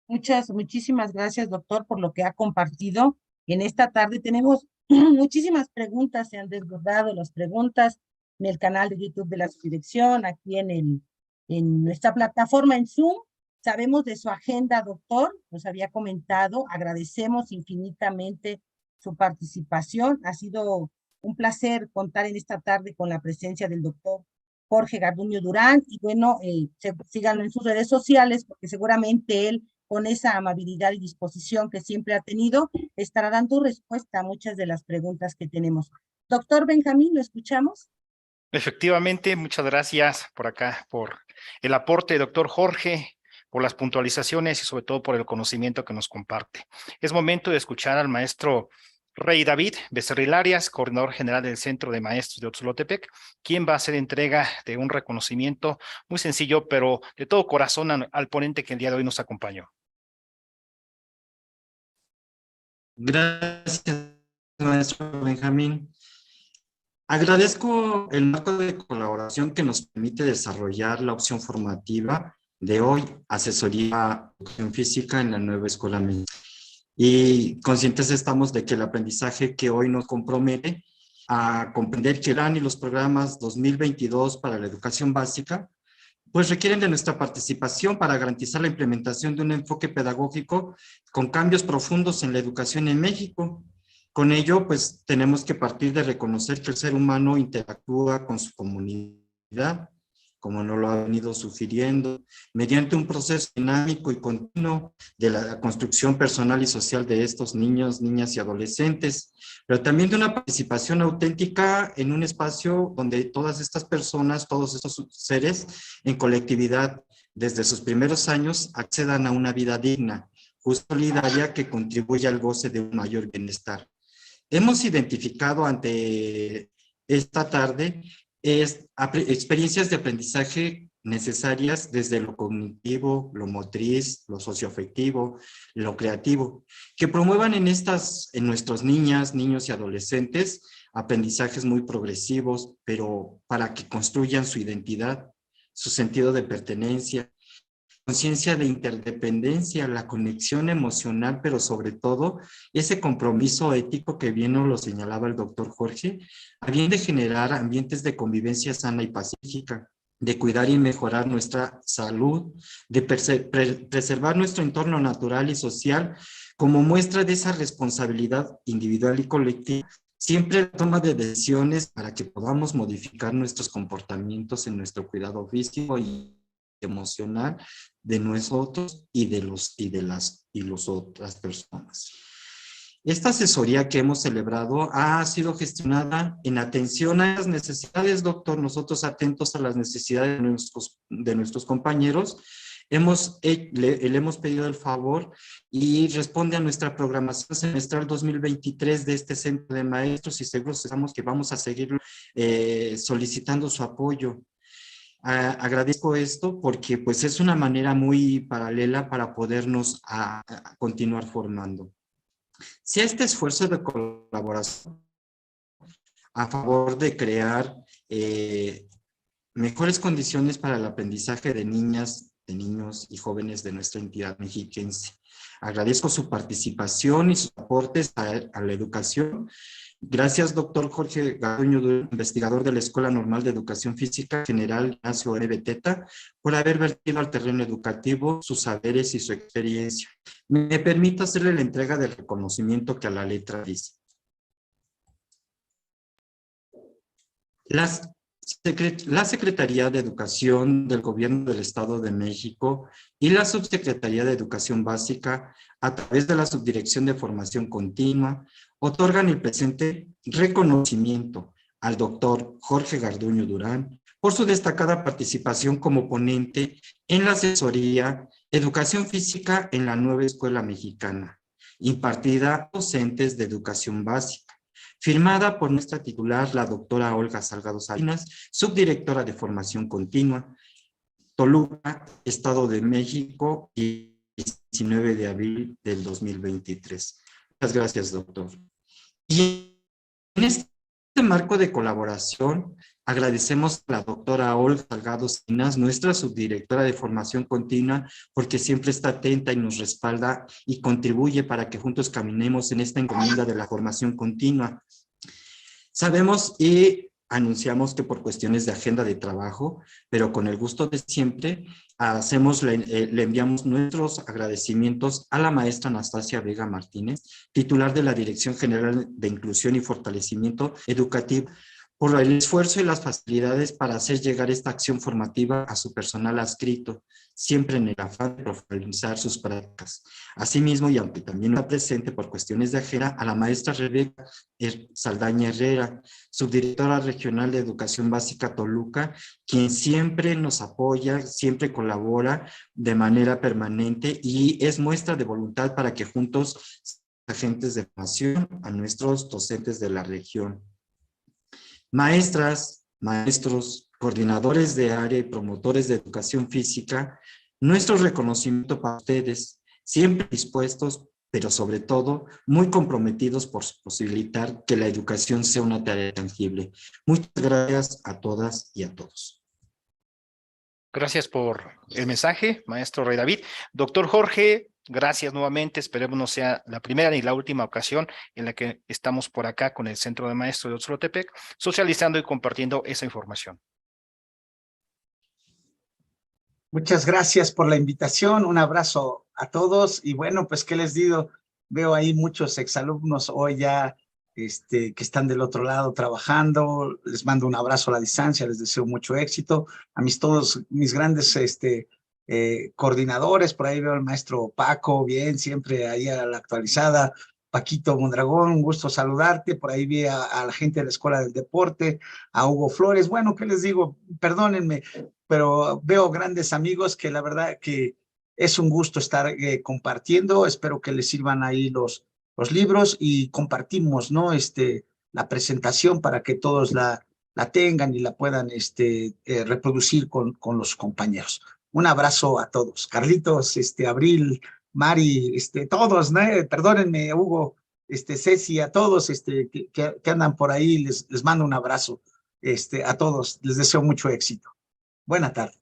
Muchísimas gracias, doctor, por lo que ha compartido. En esta tarde tenemos muchísimas preguntas, se han desbordado las preguntas en el canal de YouTube de la subdirección, aquí en nuestra plataforma en Zoom. Sabemos de su agenda, doctor, nos había comentado, agradecemos infinitamente su participación. Ha sido un placer contar en esta tarde con la presencia del doctor Jorge Garduño Durán, y bueno, síganlo en sus redes sociales, porque seguramente él, con esa amabilidad y disposición que siempre ha tenido, estará dando respuesta a muchas de las preguntas que tenemos. Doctor Benjamín, ¿lo escuchamos? Efectivamente, muchas gracias por acá, por el aporte, doctor Jorge, por las puntualizaciones y sobre todo por el conocimiento que nos comparte. Es momento de escuchar al maestro Rey David Becerril Arias, coordinador general del Centro de Maestros de Otzolotepec, quien va a hacer entrega de un reconocimiento muy sencillo, pero de todo corazón al ponente que el día de hoy nos acompañó. Gracias, maestro Benjamín. Agradezco el marco de colaboración que nos permite desarrollar la opción formativa de hoy, asesoría de educación física en la nueva escuela mexicana. Y conscientes estamos de que el aprendizaje que hoy nos compromete a comprender que el plan y los programas 2022 para la educación básica pues requieren de nuestra participación para garantizar la implementación de un enfoque pedagógico con cambios profundos en la educación en México. Con ello, pues tenemos que partir de reconocer que el ser humano interactúa con su comunidad, como nos lo ha venido sugiriendo, mediante un proceso dinámico y continuo de la construcción personal y social de estos niños, niñas y adolescentes, pero también de una participación auténtica en un espacio donde todas estas personas, todos estos seres en colectividad, desde sus primeros años, accedan a una vida digna, justa y solidaria que contribuye al goce de un mayor bienestar. Hemos identificado ante esta tarde experiencias de aprendizaje necesarias desde lo cognitivo, lo motriz, lo socioafectivo, lo creativo, que promuevan en nuestros niñas, niños y adolescentes aprendizajes muy progresivos, pero para que construyan su identidad, su sentido de pertenencia, conciencia de interdependencia, la conexión emocional, pero sobre todo ese compromiso ético que bien nos lo señalaba el doctor Jorge, a bien de generar ambientes de convivencia sana y pacífica, de cuidar y mejorar nuestra salud, de preservar nuestro entorno natural y social como muestra de esa responsabilidad individual y colectiva, siempre la toma de decisiones para que podamos modificar nuestros comportamientos en nuestro cuidado físico y emocional de nosotros y de las otras personas. Esta asesoría que hemos celebrado ha sido gestionada en atención a las necesidades, doctor. Nosotros atentos a las necesidades de nuestros compañeros, le hemos pedido el favor y responde a nuestra programación semestral 2023 de este Centro de Maestros y seguros estamos que vamos a seguir solicitando su apoyo. Agradezco esto porque pues es una manera muy paralela para podernos a continuar formando. Si este esfuerzo de colaboración a favor de crear mejores condiciones para el aprendizaje de niñas, de niños y jóvenes de nuestra entidad mexiquense. Agradezco su participación y sus aportes a la educación. Gracias, doctor Jorge Garduño, investigador de la Escuela Normal de Educación Física General Ignacio M. Beteta, por haber vertido al terreno educativo sus saberes y su experiencia. Me permito hacerle la entrega del reconocimiento que a la letra dice. La Secretaría de Educación del Gobierno del Estado de México y la Subsecretaría de Educación Básica, a través de la Subdirección de Formación Continua, otorgan el presente reconocimiento al doctor Jorge Garduño Durán por su destacada participación como ponente en la asesoría Educación Física en la Nueva Escuela Mexicana, impartida a docentes de educación básica, firmada por nuestra titular, la doctora Olga Salgado Salinas, subdirectora de Formación Continua, Toluca, Estado de México, y 19 de abril del 2023. Muchas gracias, doctor. Y en este marco de colaboración, agradecemos a la doctora Olga Salgado Salinas, nuestra subdirectora de Formación Continua, porque siempre está atenta y nos respalda y contribuye para que juntos caminemos en esta encomienda de la formación continua. Sabemos y anunciamos que por cuestiones de agenda de trabajo, pero con el gusto de siempre, le enviamos nuestros agradecimientos a la maestra Anastasia Vega Martínez, titular de la Dirección General de Inclusión y Fortalecimiento Educativo, por el esfuerzo y las facilidades para hacer llegar esta acción formativa a su personal adscrito, siempre en el afán de profundizar sus prácticas. Asimismo, y aunque también está presente por cuestiones de agenda, a la maestra Rebeca Saldaña Herrera, subdirectora regional de Educación Básica Toluca, quien siempre nos apoya, siempre colabora de manera permanente y es muestra de voluntad para que juntos agentes de formación a nuestros docentes de la región. Maestras, maestros, coordinadores de área y promotores de educación física, nuestro reconocimiento para ustedes, siempre dispuestos, pero sobre todo muy comprometidos por posibilitar que la educación sea una tarea tangible. Muchas gracias a todas y a todos. Gracias por el mensaje, maestro Rey David. Doctor Jorge, gracias nuevamente. Esperemos no sea la primera ni la última ocasión en la que estamos por acá con el Centro de Maestros de Otzolotepec, socializando y compartiendo esa información. Muchas gracias por la invitación. Un abrazo a todos. Y bueno, pues, ¿qué les digo? Veo ahí muchos exalumnos hoy ya que están del otro lado trabajando. Les mando un abrazo a la distancia, les deseo mucho éxito. Todos mis grandes coordinadores, por ahí veo al maestro Paco, bien, siempre ahí a la actualizada. Paquito Mondragón, un gusto saludarte. Por ahí vi a la gente de la Escuela del Deporte, a Hugo Flores. Bueno, ¿qué les digo? Perdónenme, pero veo grandes amigos que la verdad que es un gusto estar compartiendo. Espero que les sirvan ahí los libros y compartimos, ¿no? La presentación para que todos la tengan y la puedan reproducir con los compañeros. Un abrazo a todos. Carlitos, Abril, Mari, todos, ¿no? Perdónenme, Hugo, Ceci, a todos que andan por ahí, les mando un abrazo a todos. Les deseo mucho éxito. Buena tarde.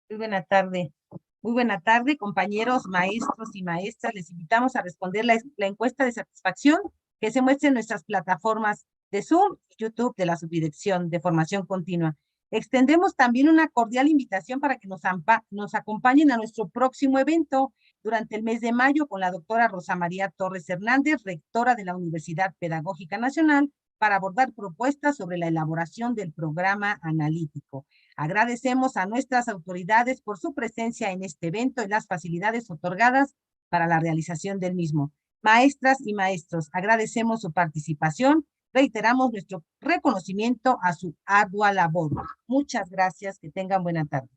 Muy buena tarde. Muy buena tarde, compañeros, maestros y maestras. Les invitamos a responder la encuesta de satisfacción que se muestra en nuestras plataformas de Zoom y YouTube de la Subdirección de Formación Continua. Extendemos también una cordial invitación para que nos acompañen a nuestro próximo evento durante el mes de mayo con la doctora Rosa María Torres Hernández, rectora de la Universidad Pedagógica Nacional, para abordar propuestas sobre la elaboración del programa analítico. Agradecemos a nuestras autoridades por su presencia en este evento y las facilidades otorgadas para la realización del mismo. Maestras y maestros, agradecemos su participación. Reiteramos nuestro reconocimiento a su ardua labor. Muchas gracias. Que tengan buena tarde.